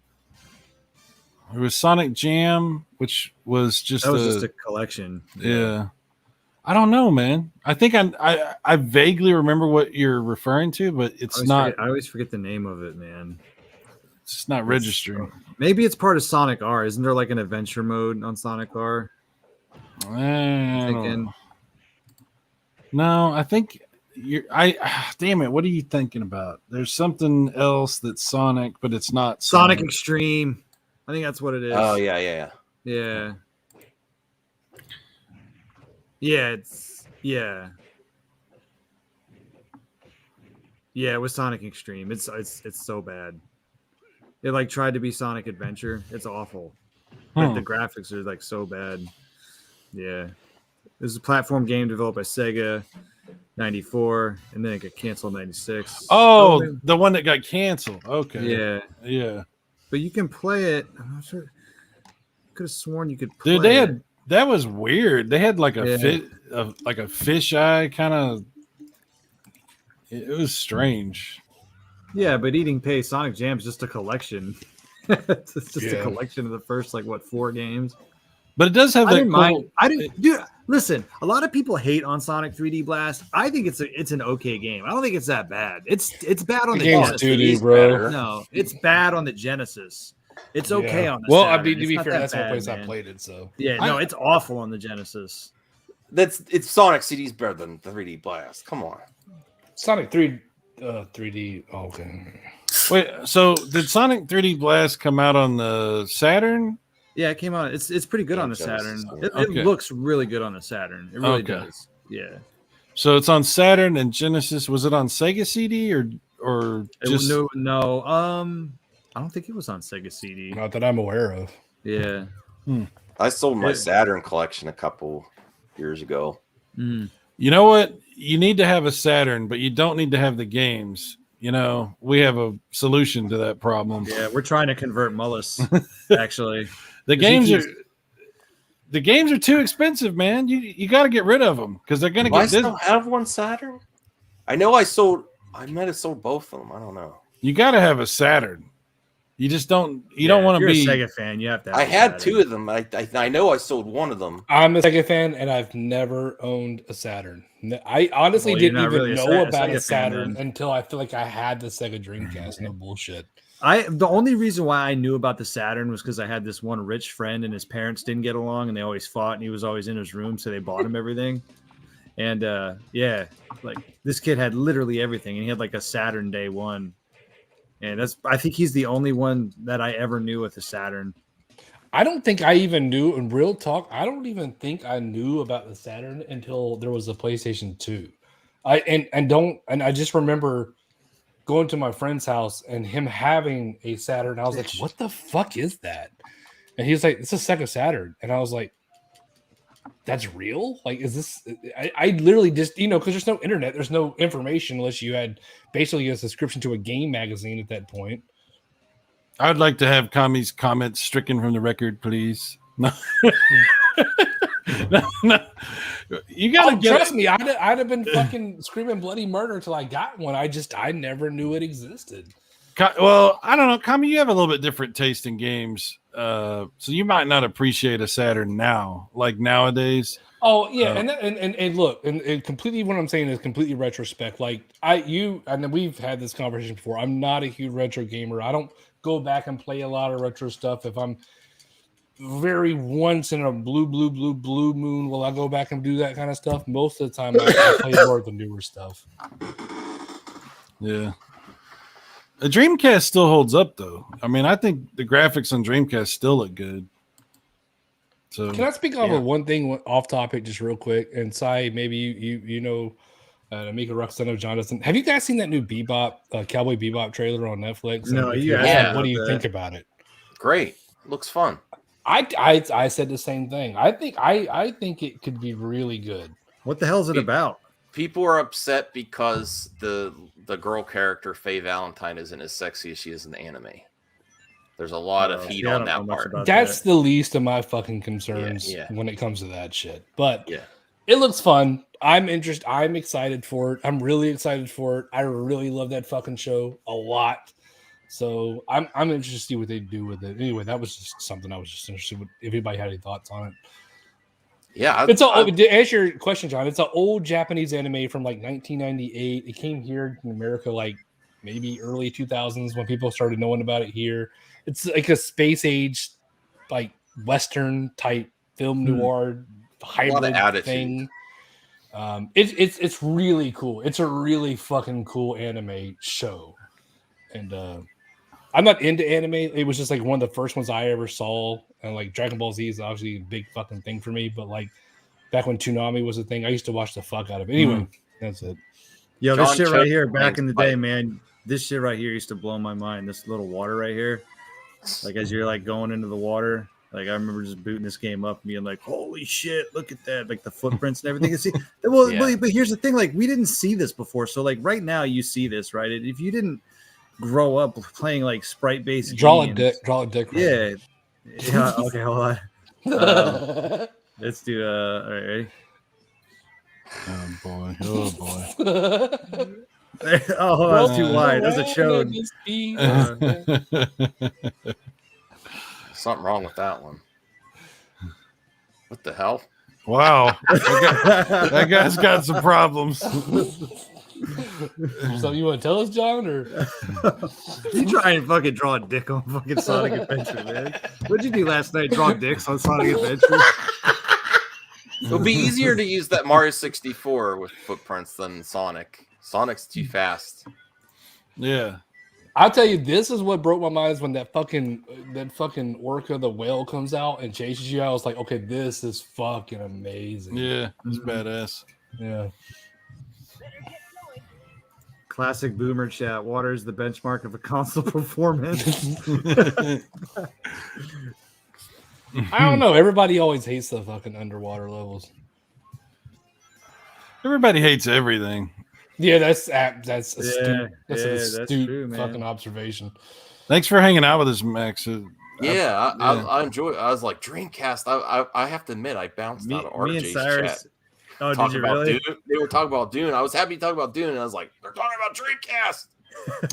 There was Sonic Jam, which was just a collection. Yeah. I don't know, man. I think I vaguely remember what you're referring to, but it's not. I always forget the name of it, man. It's not registering. Maybe it's part of Sonic R. Isn't there like an adventure mode on Sonic R? No, I think you're. Damn it! What are you thinking about? There's something else that's Sonic, but it's not Sonic Extreme. I think that's what it is. Oh yeah. Yeah. Yeah, it was Sonic Extreme. It's so bad. It like tried to be Sonic Adventure. It's awful. Like the graphics are like so bad. Yeah. This is a platform game developed by Sega 94 and then it got canceled in 96. Oh, the one that got canceled. Okay. Yeah. But you can play it. I'm not sure. Could have sworn you could play Dude, that was weird. They had like a fisheye kind of. It was strange. Yeah, but Eating Pay Sonic Jam's just a collection. It's just a collection of the first 4 games. But it does have I that didn't cool... mind. Dude, listen, a lot of people hate on Sonic 3D Blast. I think it's an okay game. I don't think it's that bad. It's bad on the game's Genesis. bro. No, it's bad on the Genesis. It's okay on the Well, Saturn. I mean, to be It's fair, not that's that one place bad, I man. played it. So Yeah, no, it's awful on the Genesis. It's Sonic CD's better than 3D Blast. Come on. Sonic 3D. Oh, okay. Wait, so did Sonic 3D Blast come out on the Saturn? Yeah, it came out. It's pretty good on the Genesis. Saturn. It Okay. looks really good on the Saturn. It really Okay. does. Yeah. So it's on Saturn and Genesis. Was it on Sega CD or just No. I don't think it was on Sega CD. Not that I'm aware of. Yeah. I sold my Saturn collection a couple years ago. Mm. You know what? You need to have a Saturn, but you don't need to have the games. You know, we have a solution to that problem. Yeah, we're trying to convert Mullis, actually. The games are too expensive, man. You got to get rid of them because they're going to Do I get still have one Saturn? I know I might have sold both of them. I don't know. You got to have a Saturn. You just don't. You don't want to If be you're a Sega fan. You have to. Have I a had Saturn. 2 of them. I know I sold one of them. I'm a Sega fan, and I've never owned a Saturn. I honestly Well, you're didn't not even really a know Sega about fan, a Saturn then. until I feel like I had the Sega Dreamcast. No bullshit. The only reason why I knew about the Saturn was because I had this one rich friend and his parents didn't get along and they always fought and he was always in his room, so they bought him everything. And like this kid had literally everything and he had like a Saturn day one. And I think he's the only one that I ever knew with a Saturn. I don't think I even knew, in real talk, I don't even think I knew about the Saturn until there was a PlayStation 2. I just remember going to my friend's house and him having a Saturn. I was like, what the fuck is that? And he's like, it's a Sega Saturn. And I was like, that's real? Like, is this? I literally just, because there's no internet, there's no information unless you had basically a subscription to a game magazine at that point. I'd like to have Kami's comments stricken from the record, please. No. No. You gotta trust me. I'd have been fucking screaming bloody murder until I got one. I never knew it existed. Well, I don't know, Kami. You have a little bit different taste in games, so you might not appreciate a Saturn now, like nowadays. Oh yeah, and look, and completely what I'm saying is completely retrospect. Like and we've had this conversation before. I'm not a huge retro gamer. I don't go back and play a lot of retro stuff. If I'm very once in a blue moon, will I go back and do that kind of stuff? Most of the time, I play more of the newer stuff. Yeah. The Dreamcast still holds up, though. I mean, I think the graphics on Dreamcast still look good. So, can I speak on one thing off topic, just real quick? And Sai, maybe you know, Amika Ruxton of Jonathan. Have you guys seen that new Cowboy Bebop trailer on Netflix? No, yeah. What do you think about it? Great. Looks fun. I said the same thing. I think it could be really good. What the hell is it about? People are upset because the girl character Faye Valentine isn't as sexy as she is in the anime. There's a lot of heat on that part. That's the least of my fucking concerns when it comes to that shit. But yeah, it looks fun. I'm interested. I'm excited for it. I'm really excited for it. I really love that fucking show a lot. So I'm interested to see what they do with it. Anyway, that was just something I was just interested with. If anybody had any thoughts on it. Yeah, It's to answer your question, John. It's an old Japanese anime from like 1998. It came here in America like maybe early 2000s when people started knowing about it here. It's like a space age, like Western type film noir hybrid thing. It's really cool. It's a really fucking cool anime show, and I'm not into anime. It was just like one of the first ones I ever saw, and like Dragon Ball Z is obviously a big fucking thing for me. But like back when Toonami was a thing, I used to watch the fuck out of it. Anyway, that's it. Yo, this shit right here, back in the day, man. This shit right here used to blow my mind. This little water right here, like as you're like going into the water. Like I remember just booting this game up and being like, "Holy shit, look at that!" Like the footprints and everything. See, well, but here's the thing: like we didn't see this before. So like right now, you see this, right? If you didn't grow up playing like sprite-based draw games, a dick. Right yeah. Okay, hold on. Let's do. All right, ready? Oh boy. Oh, hold on, that's too wide. That's a chode. Something wrong with that one. What the hell? Wow. That guy's got some problems. So you want to tell us, John, or you try and fucking draw a dick on fucking Sonic Adventure, man? What'd you do last night? Draw dicks on Sonic Adventure? It would be easier to use that Mario 64 with footprints than Sonic. Sonic's too fast. Yeah. I'll tell you, this is what broke my mind is when that fucking orca, the whale, comes out and chases you. I was like, okay, this is fucking amazing. Yeah, it's badass. Yeah. Classic boomer chat. Water is the benchmark of a console performance. I don't know. Everybody always hates the fucking underwater levels. Everybody hates everything. Yeah, that's astute. That's an that's astute true, fucking observation. Thanks for hanging out with us, Max. I enjoy it. I was like, Dreamcast. I have to admit, I bounced out of RJ's and Cyrus. chat. Oh, did you really? Dune. They were talking about Dune. I was happy to talk about Dune, and I was like, they're talking about Dreamcast.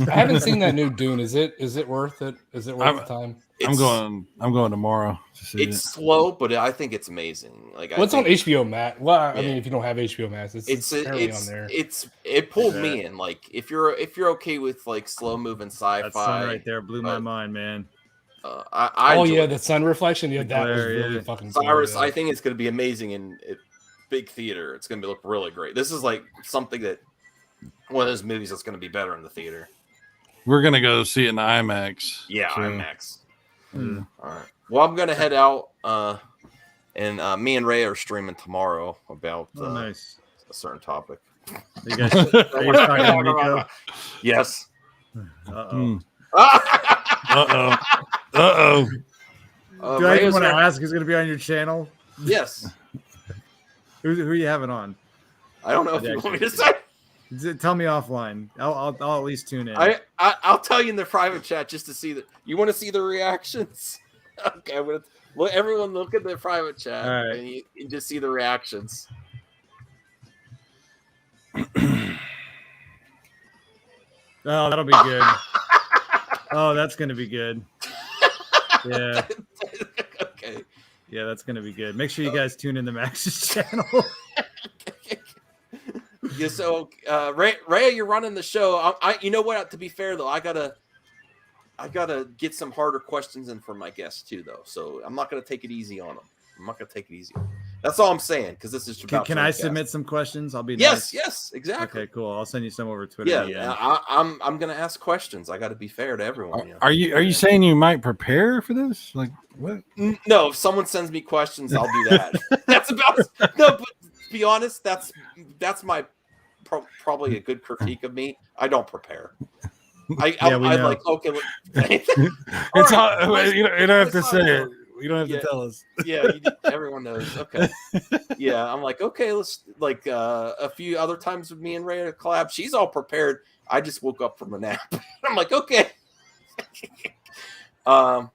I haven't seen that new Dune. Is it worth it? Is it worth the time? I'm going tomorrow. It's slow, but I think it's amazing. Like, what's on HBO Max? Well, I mean, if you don't have HBO Max, it's on there. It pulled me in. Like, if you're okay with like slow moving sci-fi, that sun right there blew my mind, man. The sun reflection. Yeah, that was really fucking Cyrus. cool, yeah. I think it's going to be amazing in big theater. It's going to look really great. This is like something that one of those movies that's going to be better in the theater. We're gonna go see it in IMAX. Yeah, so. IMAX. All right. Well, I'm gonna head out, and me and Ray are streaming tomorrow about a certain topic. You guys, are you talking to Nico? Yes. Uh-oh. Uh-oh. Do I even want to ask who's going to be on your channel? Yes. Who are you having on? I don't know if you want me to say. Tell me offline. I'll at least tune in. I'll tell you in the private chat just to see that. You want to see the reactions? Okay, everyone look at the private chat and you just see the reactions. Oh, that'll be good. Oh, that's going to be good. Yeah. Okay. Yeah, that's going to be good. Make sure you guys tune in to Max's channel. Yeah, so Ray, you're running the show. You know what? To be fair though, I gotta get some harder questions in for my guests too, though. So I'm not gonna take it easy on them. That's all I'm saying because this is. Can I submit some questions? I'll be yes, exactly. Okay, cool. I'll send you some over Twitter. Yeah, I'm gonna ask questions. I got to be fair to everyone. Are you saying you might prepare for this? Like what? No, if someone sends me questions, I'll do that. That's about no. But to be honest, that's my. Probably a good critique of me. I don't prepare. I'm like, okay. It's all, you don't have to say it. You don't have to tell us. Yeah, everyone knows. Okay. Yeah, I'm like, okay, let's like a few other times with me and Ray at collab. She's all prepared. I just woke up from a nap. I'm like, okay. Yeah,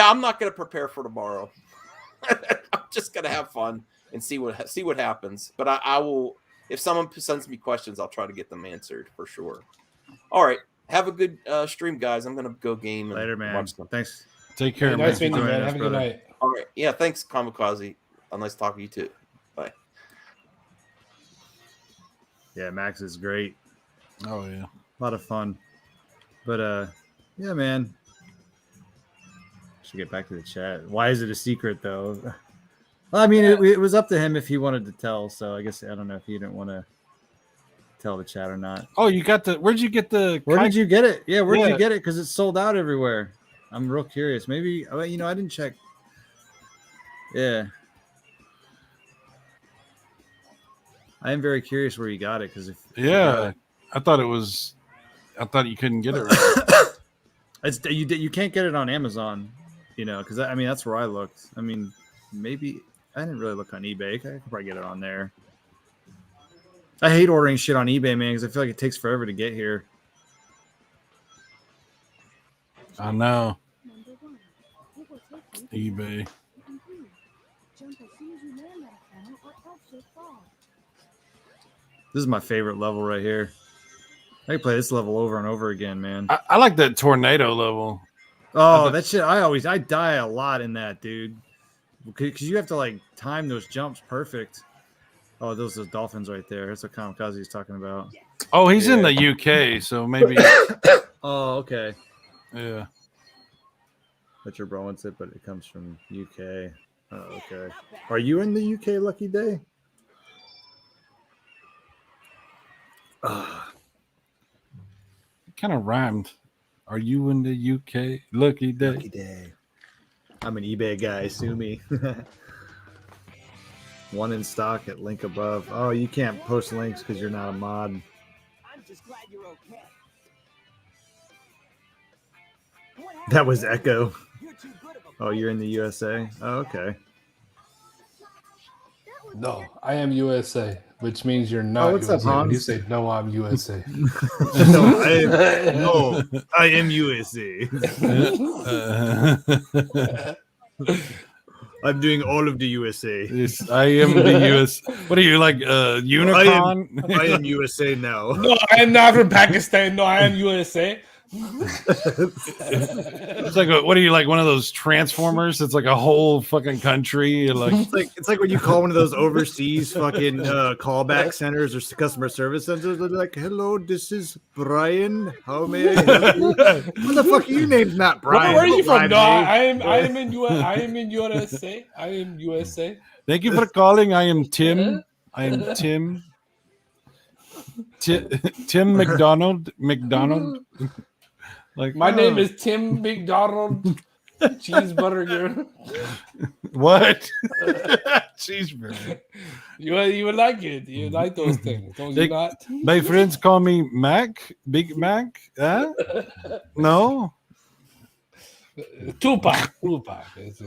I'm not gonna prepare for tomorrow. I'm just gonna have fun and see what happens. But I will. If someone sends me questions, I'll try to get them answered for sure. All right. Have a good stream, guys. I'm going to go game. Later, man. Thanks. Take care. Nice meeting you, man. Have a good night. All right. Yeah, thanks, Kamikaze. Nice talking to you, too. Yeah, Max is great. Oh yeah. A lot of fun. But yeah, man. Should get back to the chat. Why is it a secret though? Well, I mean, it was up to him if he wanted to tell. So I guess I don't know if he didn't want to tell the chat or not. Oh, you got the? Where'd you get the? Where did you get it? Yeah, where did Yeah. you get it? Because it's sold out everywhere. I'm real curious. Maybe I didn't check. Yeah, I am very curious where you got it. Because if Yeah, I thought you couldn't get it. Right. it's you can't get it on Amazon. Because I mean that's where I looked. I mean, maybe I didn't really look on eBay. I could probably get it on there. I hate ordering shit on eBay, man, because I feel like it takes forever to get here. I know. eBay. This is my favorite level right here. I can play this level over and over again, man. I like that tornado level. Oh, that shit! I die a lot in that, dude. Because you have to like time those jumps perfect. Oh, those are dolphins right there. That's what Kamikaze is talking about. Oh, he's in the UK, so maybe. Oh, okay. Yeah. That's your bro wants it, but it comes from UK. Oh, okay. Are you in the UK, Lucky Day? Kind of rhymed. Are you in the UK? Lucky day. Lucky Day. I'm an eBay guy. Sue me. One in stock at link above. Oh, you can't post links because you're not a mod. I'm just glad you're okay. That was Echo. You're too good of a Oh, you're in the USA? Oh, okay. No, I am USA, which means you're not what's up, USA. When you Hans? say no, I'm USA. No, I am USA. I'm doing all of the USA. Yes, I am the US. What are you like? Unicorn? I am USA now. No, I am not from Pakistan. No, I am USA. It's like what are you like? One of those Transformers? It's like a whole fucking country. Like It's like when you call one of those overseas fucking callback centers or customer service centers. They're like, "Hello, this is Brian. How may I help you?" What the fuck are you named? Not Brian. Where are you from? Brian, No, hey. I am in USA. I am USA. thank you for calling. I am Tim. I am Tim. Tim McDonald. Like My name is Tim McDonald Cheeseburger. what? Cheeseburger. You would like it. You like those things, don't you not? My friends call me Mac. Big Mac. Huh? No. Tupac.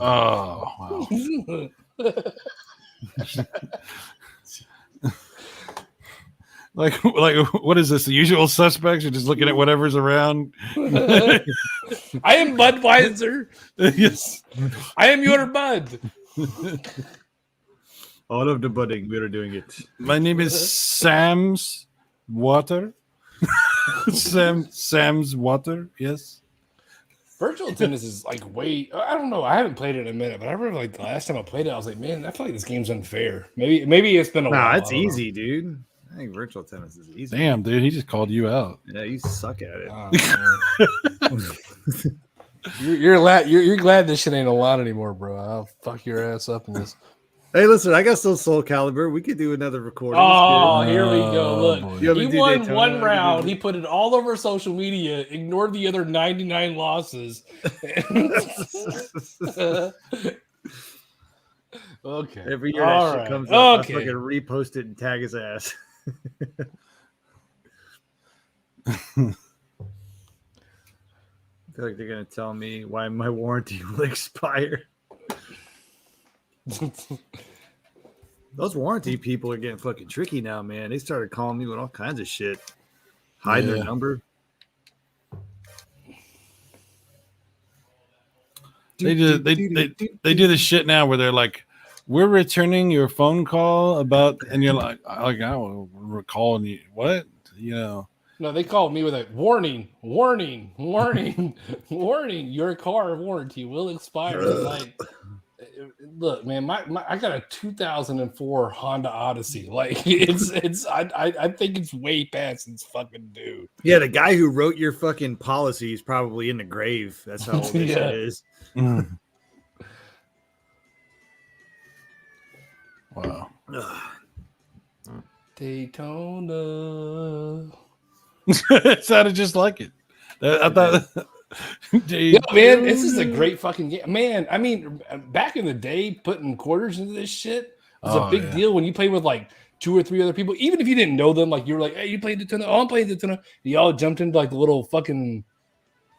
Oh wow. Like what is this? The usual suspects? You're just looking at whatever's around. I am Budweiser. Yes. I am your Bud. All of the budding, we are doing it. My name is Sam's Water. Sam's Water. Yes. Virtual tennis is like I don't know. I haven't played it in a minute, but I remember like the last time I played it, I was like, man, I feel like this game's unfair. Maybe it's been a while. Nah, it's I don't know. easy, dude. I think virtual tennis is easy. Damn, dude, he just called you out. Yeah, you suck at it. You're glad this shit ain't a lot anymore, bro. I'll fuck your ass up in this. Hey, listen, I got still Soul Calibur. We could do another recording. Oh, here we go. Look, boy. You want me he to do won Daytona? one round. He put it all over social media, ignored the other 99 losses. Okay. Every year All that shit right. comes up, I Okay. fucking repost it and tag his ass. I feel like they're gonna tell me why my warranty will expire. Those warranty people are getting fucking tricky now, man. They started calling me with all kinds of shit, hiding Yeah. their number. They do this shit now where they're like, "We're returning your phone call about," and you're like, "I will recall you what you know." No, they called me with a warning. Your car warranty will expire. Like, look, man, I got a 2004 Honda Odyssey. Like I think it's way past its fucking due. Yeah, the guy who wrote your fucking policy is probably in the grave. That's how old this shit is. Mm. Wow. Daytona. It sounded just like it. I thought. Yeah, man, this is a great fucking game. Man, I mean, back in the day, putting quarters into this shit was a big deal when you played with like 2 or 3 other people. Even if you didn't know them, like you were like, hey, you played Daytona? Oh, I'm playing Daytona. You all jumped into like the little fucking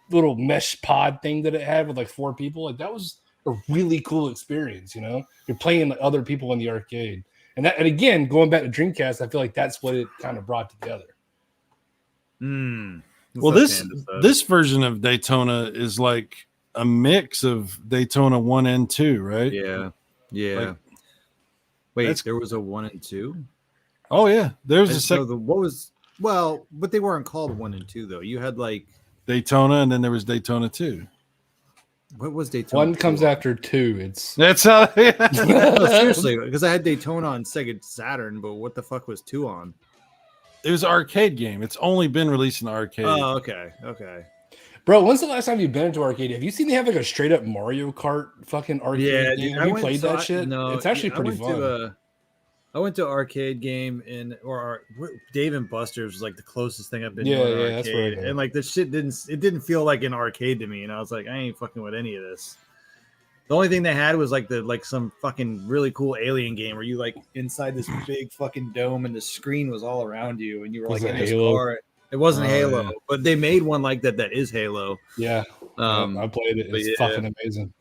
little mesh pod thing that it had with like 4 people. Like that was a really cool experience, you know? You're playing like other people in the arcade. And again, going back to Dreamcast, I feel like that's what it kind of brought together. Well, this version of Daytona is like a mix of Daytona 1 and 2, right? Yeah. Like, wait, there was a 1 and 2? Oh yeah, there's a second. But they weren't called 1 and 2 though. You had like Daytona, and then there was Daytona 2. What was Daytona? 1 comes after 2. That's how. No, seriously, because I had Daytona on Sega Saturn, but what the fuck was 2 on? It was an arcade game. It's only been released in arcade. Oh, okay. Bro, when's the last time you've been to arcade? Have you seen they have like a straight up Mario Kart fucking arcade game? Have you played that shit? No, it's actually pretty fun. I went to an arcade game Dave and Buster's was like the closest thing I've been to an arcade. That's where I go. And like this shit didn't feel like an arcade to me, and I was like, I ain't fucking with any of this. The only thing they had was like some fucking really cool alien game where you like inside this big fucking dome and the screen was all around you and you were like in this car. It wasn't Halo, but they made one like that is Halo. Yeah. I played it. It's fucking amazing.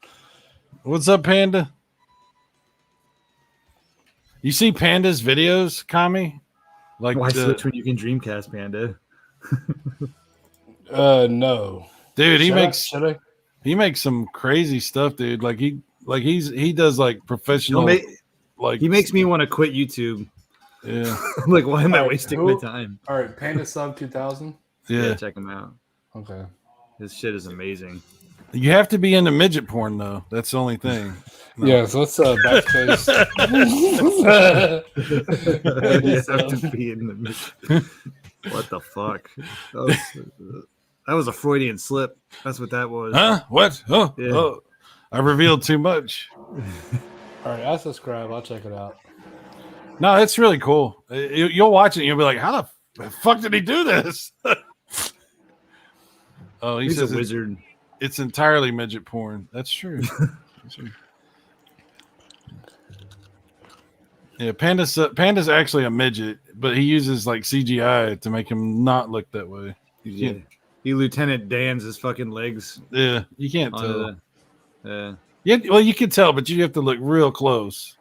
What's up, Panda? You see Panda's videos, Kami? Like why switch when you can Dreamcast, Panda? No. Dude, he makes some crazy stuff, dude. Like he does like professional. He makes me want to quit YouTube. Yeah. Like, why am I wasting my time? All right, Panda Sub 2000. Yeah, check him out. Okay. His shit is amazing. You have to be into midget porn though. That's the only thing. No. Yeah, so let's backspace. You have to be in the midget. What the fuck? That was a Freudian slip. That's what that was. Huh? What? Oh, yeah. Oh. I revealed too much. All right, I'll subscribe. I'll check it out. No, it's really cool. You'll watch it and you'll be like, how the fuck did he do this? Oh, he's a wizard. It's entirely midget porn. That's true. Yeah, Panda's actually a midget, but he uses like CGI to make him not look that way. Yeah. He Lieutenant Dan's his fucking legs. Yeah, you can't tell. Yeah, well, you can tell, but you have to look real close.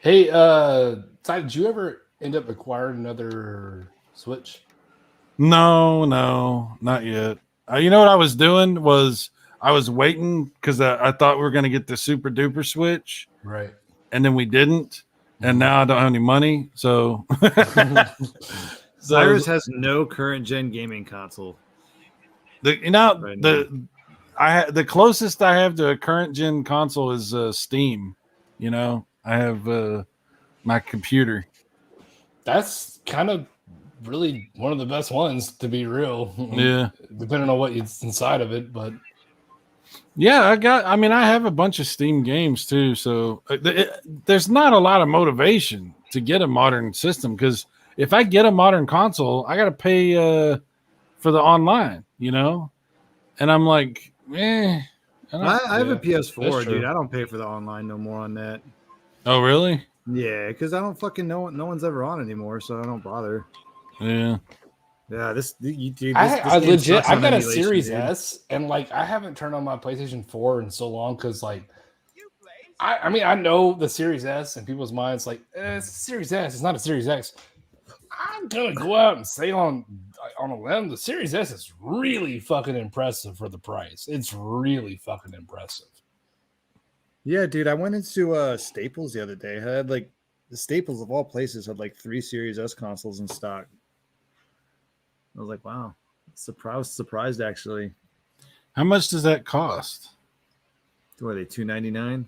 Hey, Ty, did you ever end up acquiring another Switch? No, not yet. You know what I was doing was I was waiting because I thought we were going to get the super duper Switch, right? And then we didn't, and now I don't have any money. So Cyrus has no current gen gaming console. The closest I have to a current gen console is Steam. You know, I have my computer. That's kind of really one of the best ones, to be real. Yeah, depending on what is inside of it, but yeah, I have a bunch of Steam games too. So there's not a lot of motivation to get a modern system because if I get a modern console, I got to pay for the online, you know, and I'm like, I have a PS4, dude. I don't pay for the online no more on that. Oh, really? Yeah, because I don't fucking know. No one's ever on anymore, so I don't bother. Yeah. Yeah, I legit, I got a Series S, and like I haven't turned on my PlayStation 4 in so long because like, I know the Series S in people's minds like it's a Series S, it's not a Series X. I'm gonna go out and say on a limb, the Series S is really fucking impressive for the price. It's really fucking impressive. Yeah, dude, I went into Staples the other day. I had like the Staples of all places had like 3 Series S consoles in stock. I was like, wow, surprised actually. How much does that cost? What are they, $299?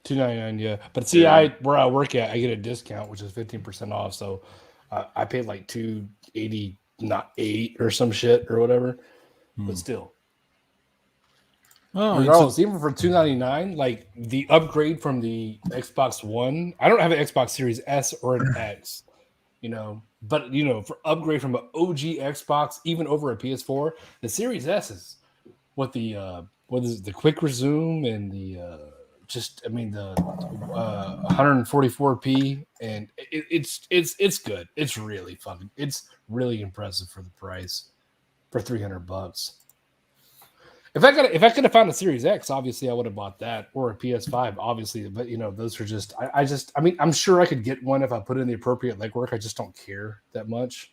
$299, yeah. But see, where I work at, I get a discount, which is 15% off. So I paid like $280, not $8 or some shit or whatever. But still, regardless, even for $299, like the upgrade from the Xbox One, I don't have an Xbox Series S or an X, but for upgrade from an OG Xbox, even over a PS4, the Series S is what the quick resume and the 144p, and it's good. It's really fucking. It's really impressive for the price for $300. If I could have found a Series X, obviously I would have bought that, or a PS5, obviously. But those are just. I'm sure I could get one if I put in the appropriate legwork. I just don't care that much.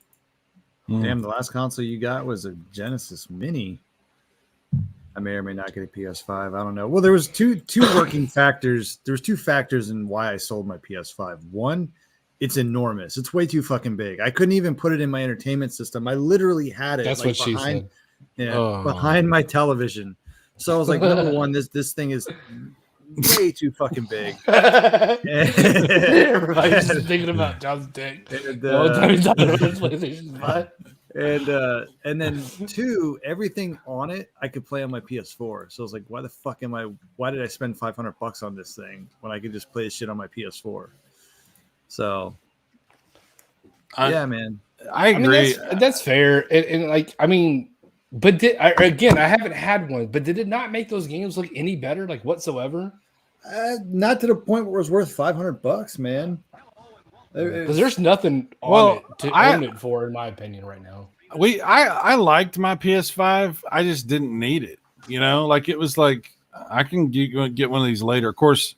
Damn, the last console you got was a Genesis Mini. I may or may not get a PS5. I don't know. Well, there was two working factors. There was two factors in why I sold my PS5. One, it's enormous. It's way too fucking big. I couldn't even put it in my entertainment system. I literally had it. That's what she said. Yeah, behind my television. So I was like, number one, this thing is way too fucking big. Everybody's just thinking about John's dick. And, PlayStation 5. And then two, everything on it I could play on my PS4. So I was like, why did I spend $500 on this thing when I could just play this shit on my PS4? So yeah, man. I agree. That's fair. But I haven't had one, but did it not make those games look any better, like whatsoever? Not to the point where it was worth $500, man. Because there's nothing on it to own it for, in my opinion, right now. I liked my PS5. I just didn't need it. Like it was like I can get one of these later. Of course,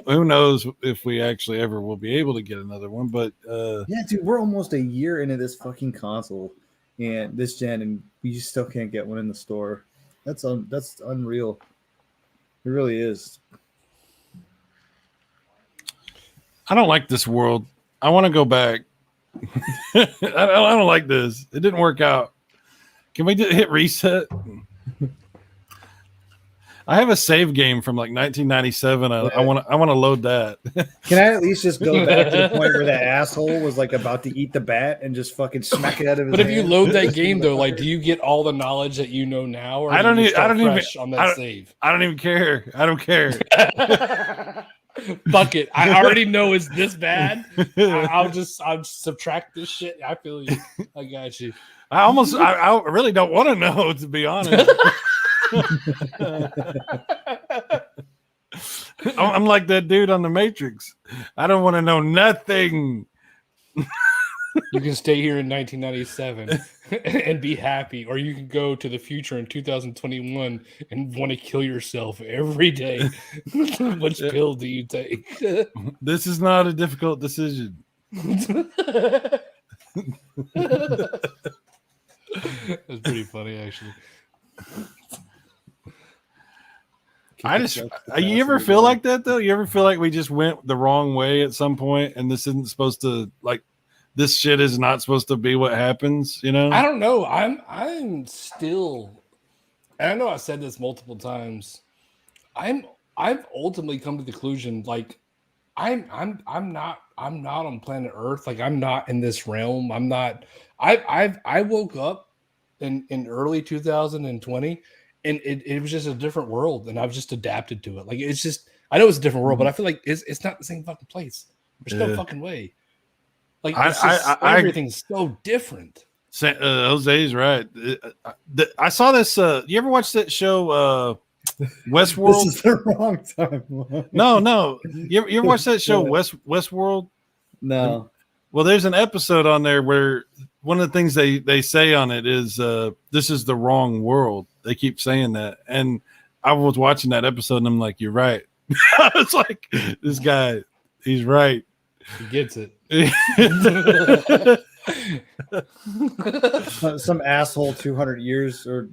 who knows if we actually ever will be able to get another one. But yeah, dude, we're almost a year into this fucking console and this gen, and we just still can't get one in the store. That's unreal. It really is. I don't like this world. I want to go back. I don't like this. It didn't work out. Can we just hit reset? I have a save game from like 1997. I want to load that. Can I at least just go back to the point where that asshole was like about to eat the bat and just fucking smack it out of his But if you hand? load that game though, like, do you get all the knowledge that you know now, or I don't even on that save? I don't even care. I don't care. Fuck it. I already know it's this bad. I'll subtract this shit. I feel you. I got you. I really don't want to know, to be honest. I'm like that dude on the Matrix. I don't want to know nothing. You can stay here in 1997 and be happy, or you can go to the future in 2021 and want to kill yourself every day. Which pill do you take? This is not a difficult decision. That's pretty funny, actually. You ever feel like that though? You ever feel like we just went the wrong way at some point, and this isn't supposed to, like, this shit is not supposed to be what happens? I don't know. I'm still, and I know I've said this multiple times. I've ultimately come to the conclusion, like, I'm not on planet Earth. Like, I'm not in this realm. I'm not. I woke up in early 2020. And it was just a different world, and I've just adapted to it. Like, it's just, I know it's a different world, but I feel like it's not the same fucking place. There's no fucking way. Like, everything's so different. Jose's right. I saw this. You ever watch that show, Westworld? This is the wrong time. No. You ever watch that show, Westworld? No. Well, there's an episode on there where one of the things they say on it is, this is the wrong world. They keep saying that. And I was watching that episode and I'm like, you're right. I was like, this guy, he's right. He gets it. Some asshole 200 years or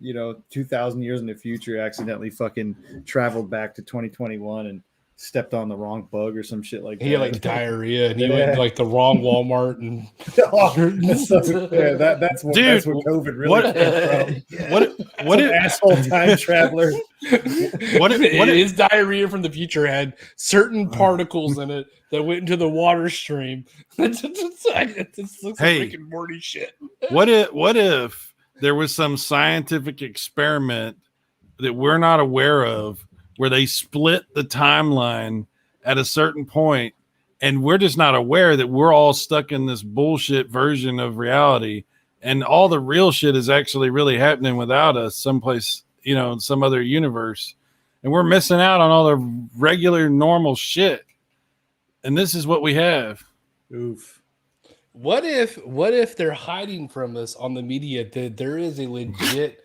2,000 years in the future accidentally fucking traveled back to 2021 and stepped on the wrong bug or some shit like He had that. like diarrhea, and he went to, like the wrong Walmart, and that's what Dude, COVID really came from. What Some asshole time traveler. What his diarrhea from the future had certain particles in it that went into the water stream. This looks like Hey. Rick and Morty shit. What if there was some scientific experiment that we're not aware of where they split the timeline at a certain point and we're just not aware that we're all stuck in this bullshit version of reality and all the real shit is actually really happening without us someplace, in some other universe, and we're missing out on all the regular normal shit, and this is what we have. Oof. What if they're hiding from us on the media that there is a legit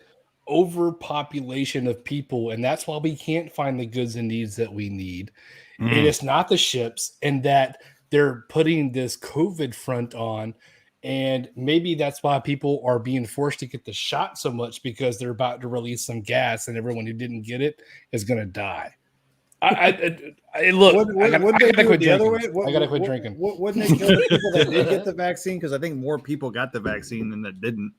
overpopulation of people, and that's why we can't find the goods and needs that we need, and it's not the ships, and that they're putting this COVID front on, and maybe that's why people are being forced to get the shot so much, because they're about to release some gas, and everyone who didn't get it is going to die. Look, I gotta quit drinking. I gotta quit drinking. Wouldn't they kill the people that did get the vaccine? Because I think more people got the vaccine than that didn't.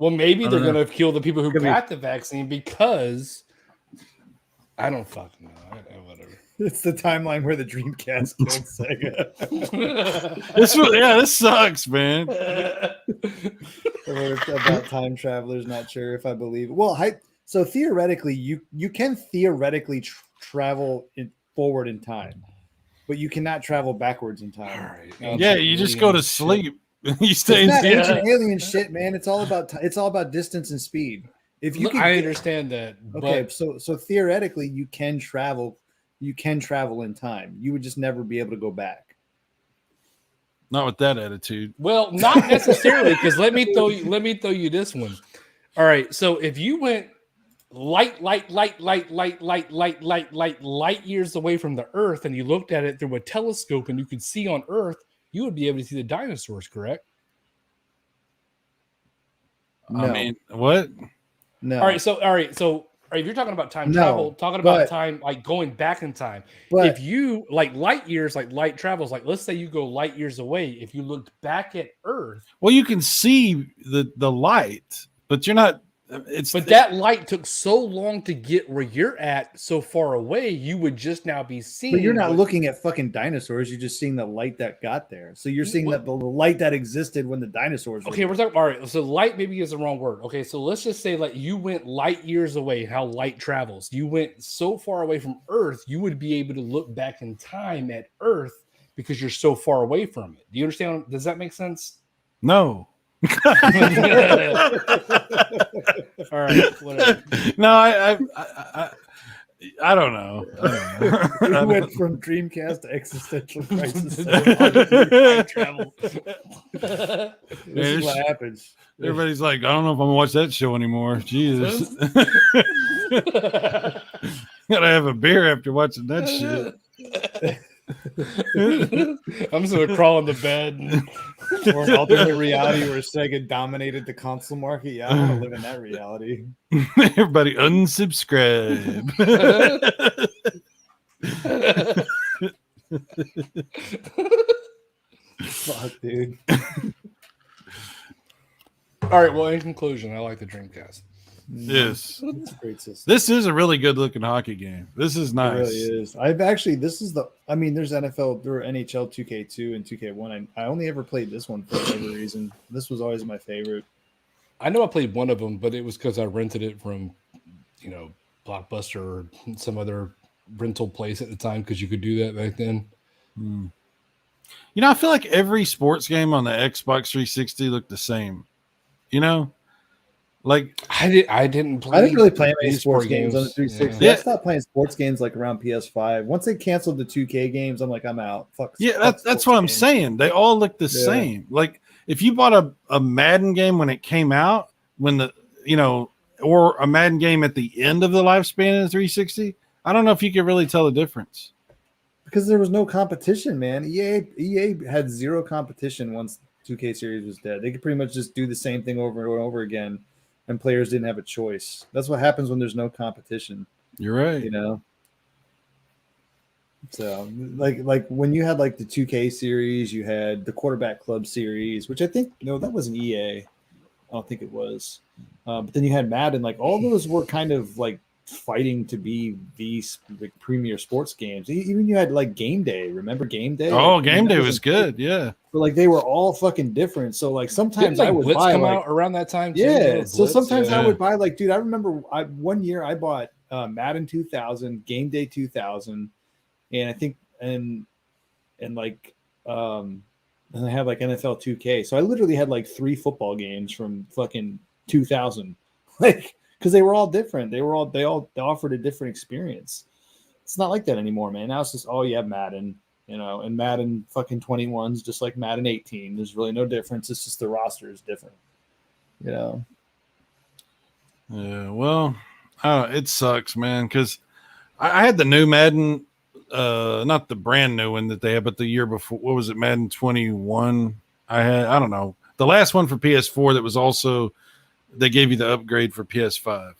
Well, maybe they're know. going to kill the people who Could be. got the vaccine, because I don't fucking know. Whatever. It's the timeline where the Dreamcast killed Sega. This sucks, man. Or it's about time travelers. Not sure if I believe it. Well, so theoretically, you can theoretically travel forward in time, but you cannot travel backwards in time. All right. Yeah, you just go to sleep. You stay in It's not sleep. ancient alien shit, man. It's all about distance and speed. If you can, I understand that. okay, But so theoretically, you can travel. You can travel in time. You would just never be able to go back. Not with that attitude. well, not necessarily, because let me throw you this one. All right. So if you went light years away from the Earth, and you looked at it through a telescope and you could see on Earth, you would be able to see the dinosaurs, correct? No. I mean, what? No. All right. So if you're talking about time No, travel, talking about but- time like going back in time. But If you like light years, like light travels, like let's say you go light years away, if you looked back at Earth, Well, you can see the light, but you're not. that light took so long to get where you're at, so far away, you would just now be seeing. but you're not what- looking at fucking dinosaurs. You're just seeing the light that got there. So you're seeing that the light that existed when the dinosaurs. Okay, we're talking. All right, so light maybe is the wrong word. Okay, so let's just say like you went light years away. How light travels? You went so far away from Earth, you would be able to look back in time at Earth because you're so far away from it. Do you understand? Does that make sense? No. All right, whatever. No, I don't know. We went from Dreamcast to existential crisis. Time travel. This is what happens. Everybody's like, I don't know if I'm gonna watch that show anymore. Jesus. Gotta have a beer after watching that shit. I'm just gonna crawl in the bed. And... Or an alternate reality where Sega dominated the console market. Yeah, I want to live in that reality. Everybody unsubscribe. Fuck, dude. All right. Well, in conclusion, I like the Dreamcast. Yes. It's a great system. This is a really good looking hockey game. This is It nice. really is. I've actually, this is the, I mean, there's NFL, there were NHL 2K2 and 2K1. I only ever played this one for whatever reason. This was always my favorite. I know I played one of them, but it was because I rented it from, Blockbuster or some other rental place at the time, because you could do that back then. I feel like every sports game on the Xbox 360 looked the same. Like I didn't play. I didn't really play any these sports games on the 360. Yeah. I stopped playing sports games like around PS5. Once they canceled the 2K games, I'm like, I'm out. Fuck. that's sports what I'm games. saying. They all look the Yeah. same. Like if you bought a Madden game when it came out, or a Madden game at the end of the lifespan of the 360, I don't know if you could really tell the difference. Because there was no competition, man. EA had zero competition once 2K series was dead. They could pretty much just do the same thing over and over again, and players didn't have a choice. That's what happens when there's no competition. You're right. So like when you had like the 2K series, you had the Quarterback Club series, which I think that wasn't EA. I don't think it was. But then you had Madden. Like all those were kind of like fighting to be these like premier sports games. Even you had like Game Day. Remember Game Day? Oh, Like, Game that Day was good. Yeah. But like they were all fucking different. So like sometimes Didn't like I would Blitz buy come like out around that time too? yeah. So Blitz? sometimes I Yeah. would buy like, dude, I remember one year I bought Madden 2000, Game Day 2000, and I think and like and I had like NFL 2K. So I literally had like 3 football games from fucking 2000, like because they were all different. They all offered a different experience. It's not like that anymore, man. Now it's just Madden. And Madden fucking 21's just like Madden 18. There's really no difference. It's just the roster is different. Yeah, well, it sucks, man, because I had the new Madden, not the brand new one that they had, but the year before. What was it, Madden 21? I don't know. The last one for PS4 that was also, they gave you the upgrade for PS5.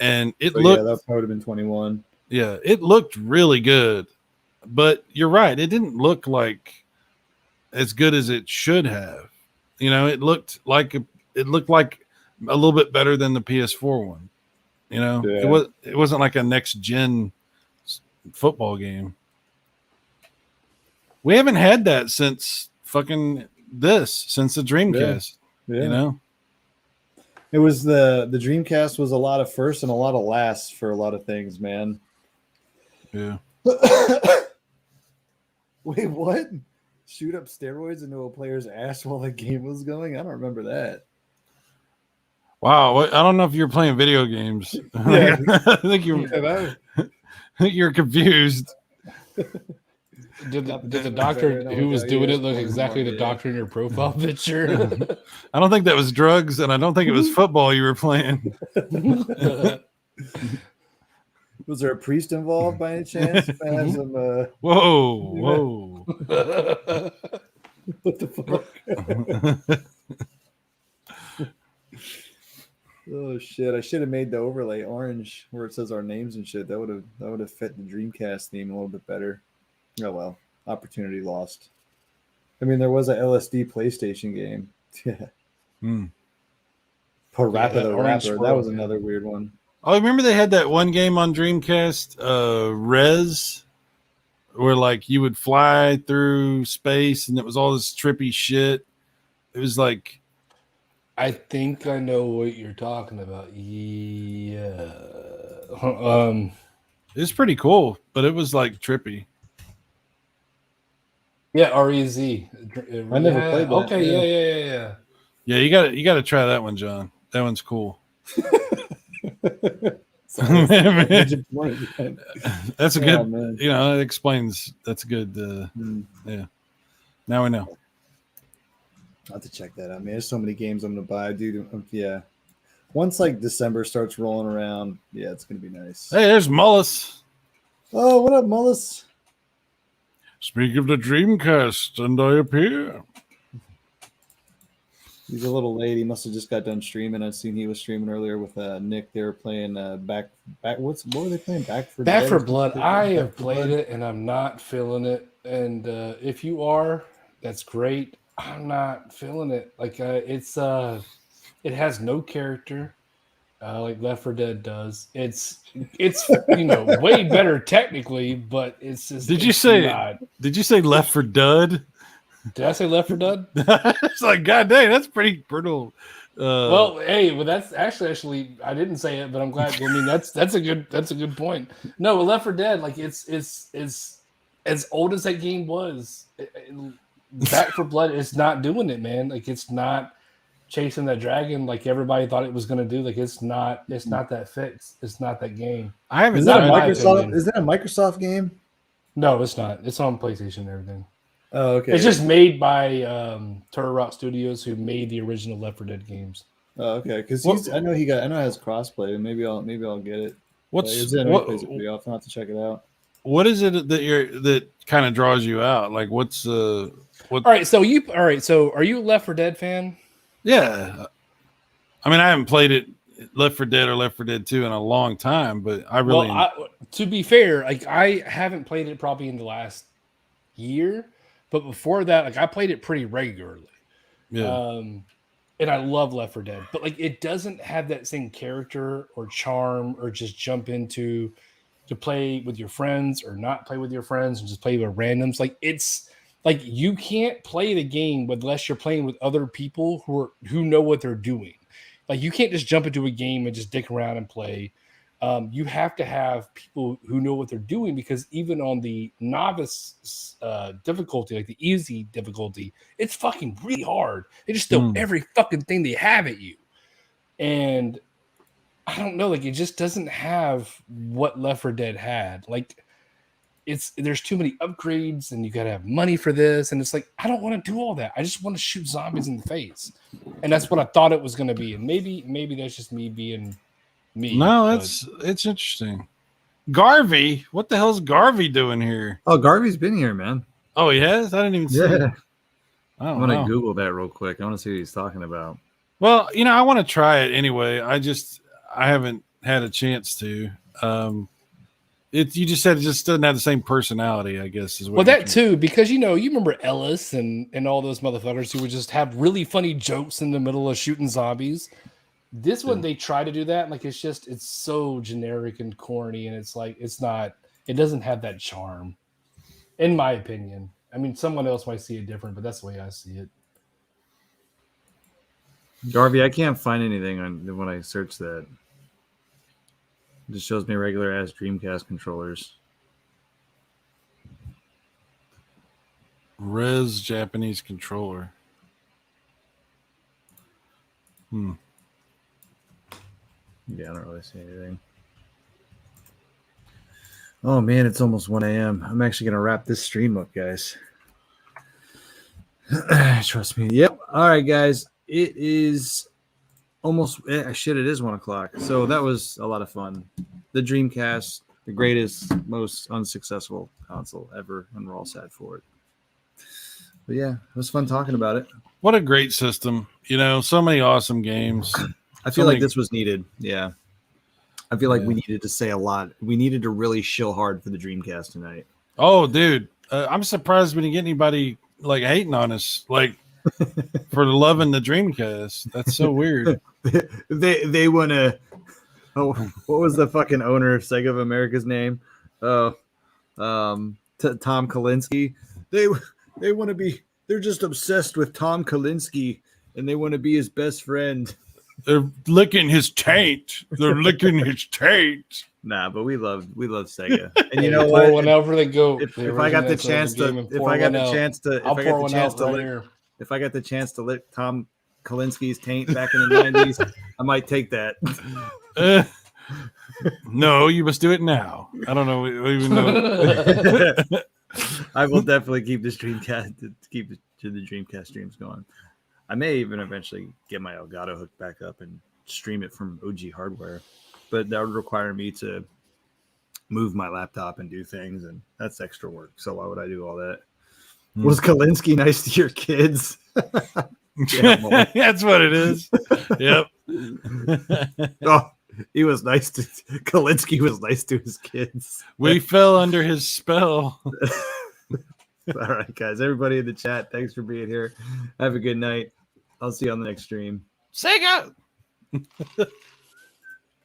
And it looked. Yeah, that would have been 21. Yeah, it looked really good. But you're right. It didn't look like as good as it should have. It looked like a little bit better than the PS4 one. Yeah. It wasn't like a next gen football game. We haven't had that since since the Dreamcast. Yeah. It was the Dreamcast was a lot of firsts and a lot of lasts for a lot of things, man. Yeah. Wait, what? Shoot up steroids into a player's ass while the game was going? I don't remember that. Wow, I don't know if you're playing video games. Yeah. I think you're confused. Did the doctor who was doing it look exactly the doctor in your profile picture? I don't think that was drugs, and I don't think it was football you were playing. Was there a priest involved by any chance? If I have some, Whoa. what the fuck? Oh shit! I should have made the overlay orange where it says our names and shit. That would have fit the Dreamcast theme a little bit better. Oh well, opportunity lost. I mean, there was a LSD PlayStation game. Yeah. Parappa that the orange Rapper. That squirrel, was man. another weird one. Oh, remember they had that one game on Dreamcast, Rez, where like you would fly through space and it was all this trippy shit. It was like, I think I know what you're talking about. Yeah. it was pretty cool, but it was like trippy. Yeah, REZ. I never played that. Okay, yeah. Yeah, you got to try that one, John. That one's cool. That's a good, man. it explains. That's a good. Yeah. Now we know. I'll have to check that out, man. There's so many games I'm gonna buy, dude. Yeah. Once like December starts rolling around, yeah, it's gonna be nice. Hey, there's Mullis. Oh, what up, Mullis? Speak of the Dreamcast, and I appear. He's a little late. He must have just got done streaming. I've seen he was streaming earlier with Nick. They were playing back. What were they playing? Back for Blood. I have played it and I'm not feeling it. And if you are, that's great. I'm not feeling it. Like it has no character, like Left 4 Dead does. It's way better technically, but it's just. Did you say Left 4 Dead? Did I say Left 4 Dead? It's like, God dang, that's pretty brutal. Well, hey, that's actually I didn't say it, but I'm glad. I mean, that's a good point. No, Left 4 Dead, like it's as old as that game was. Back for Blood is not doing it, man. Like it's not chasing that dragon like everybody thought it was going to do. Like it's not that fixed. It's not that game. I haven't. Is that a my Microsoft? opinion. Is that a Microsoft game? No, it's not. It's on PlayStation and everything. Oh, okay. It's just made by Turtle Rock Studios, who made the original Left 4 Dead games. Oh, okay. Because I know it has crossplay. Maybe I'll get it. Plays it pretty often. I'll have to check it out. What is it that kind of draws you out? Like what's what? All right, so are you a Left 4 Dead fan? Yeah, I mean I haven't played it Left 4 Dead or Left 4 Dead 2 in a long time, but I really to be fair, like I haven't played it probably in the last year, but before that, like I played it pretty regularly. yeah. And I love Left 4 Dead, but like it doesn't have that same character or charm or just jump into to play with your friends or not play with your friends and just play with randoms. Like it's like you can't play the game unless you're playing with other people who know what they're doing. Like you can't just jump into a game and just dick around and play. You have to have people who know what they're doing, because even on the novice difficulty, like the easy difficulty, it's fucking really hard. They just throw every fucking thing they have at you. And I don't know, like it just doesn't have what Left 4 Dead had. Like there's too many upgrades and you gotta have money for this. And it's like, I don't want to do all that. I just want to shoot zombies in the face. And that's what I thought it was going to be. And maybe that's just me being me. No, it's interesting. Garvey, what the hell's Garvey doing here? Oh, Garvey's been here, man. Oh, he has? I didn't even see it. I'm gonna Google that real quick. I want to see what he's talking about. Well, I want to try it anyway. I haven't had a chance to. You just said it just doesn't have the same personality, I guess. Is what that too, because you remember Ellis and all those motherfuckers who would just have really funny jokes in the middle of shooting zombies. This one, they try to do that. Like it's so generic and corny, and it's like it doesn't have that charm, in my opinion. I mean, someone else might see it different, but that's the way I see it. Garvey, I can't find anything when I search that. It just shows me regular ass Dreamcast controllers. Res Japanese controller. Yeah, I don't really see anything. Oh man, it's almost 1 a.m. I'm actually gonna wrap this stream up, guys. Trust me. Yep. All right, guys. It is almost shit. It is 1 o'clock. So that was a lot of fun. The Dreamcast, the greatest, most unsuccessful console ever, and we're all sad for it. But yeah, it was fun talking about it. What a great system. So many awesome games. I feel like this was needed. Yeah. I feel like we needed to say a lot. We needed to really shill hard for the Dreamcast tonight. Oh, dude. I'm surprised we didn't get anybody like hating on us, like for loving the Dreamcast. That's so weird. They want to. Oh, what was the fucking owner of Sega of America's name? Tom Kalinske. They want to be. They're just obsessed with Tom Kalinske, and they want to be his best friend. They're licking his taint. They're licking his taint. Nah, but we love Sega. And you Hey, know pour what? one out for the goat. If I got the chance to, if I got the chance to lick Tom Kalinsky's taint back in the 90s, I might take that. No, you must do it now. I don't know. Even know. I will definitely keep the Dreamcast streams going. I may even eventually get my Elgato hooked back up and stream it from OG hardware, but that would require me to move my laptop and do things, and that's extra work. So why would I do all that? Was Kalinske nice to your kids? Yeah, that's what it is. Yep. Oh, he was nice to Kalinske. Was nice to his kids. We fell under his spell. All right, guys. Everybody in the chat, thanks for being here. Have a good night. I'll see you on the next stream. Sega.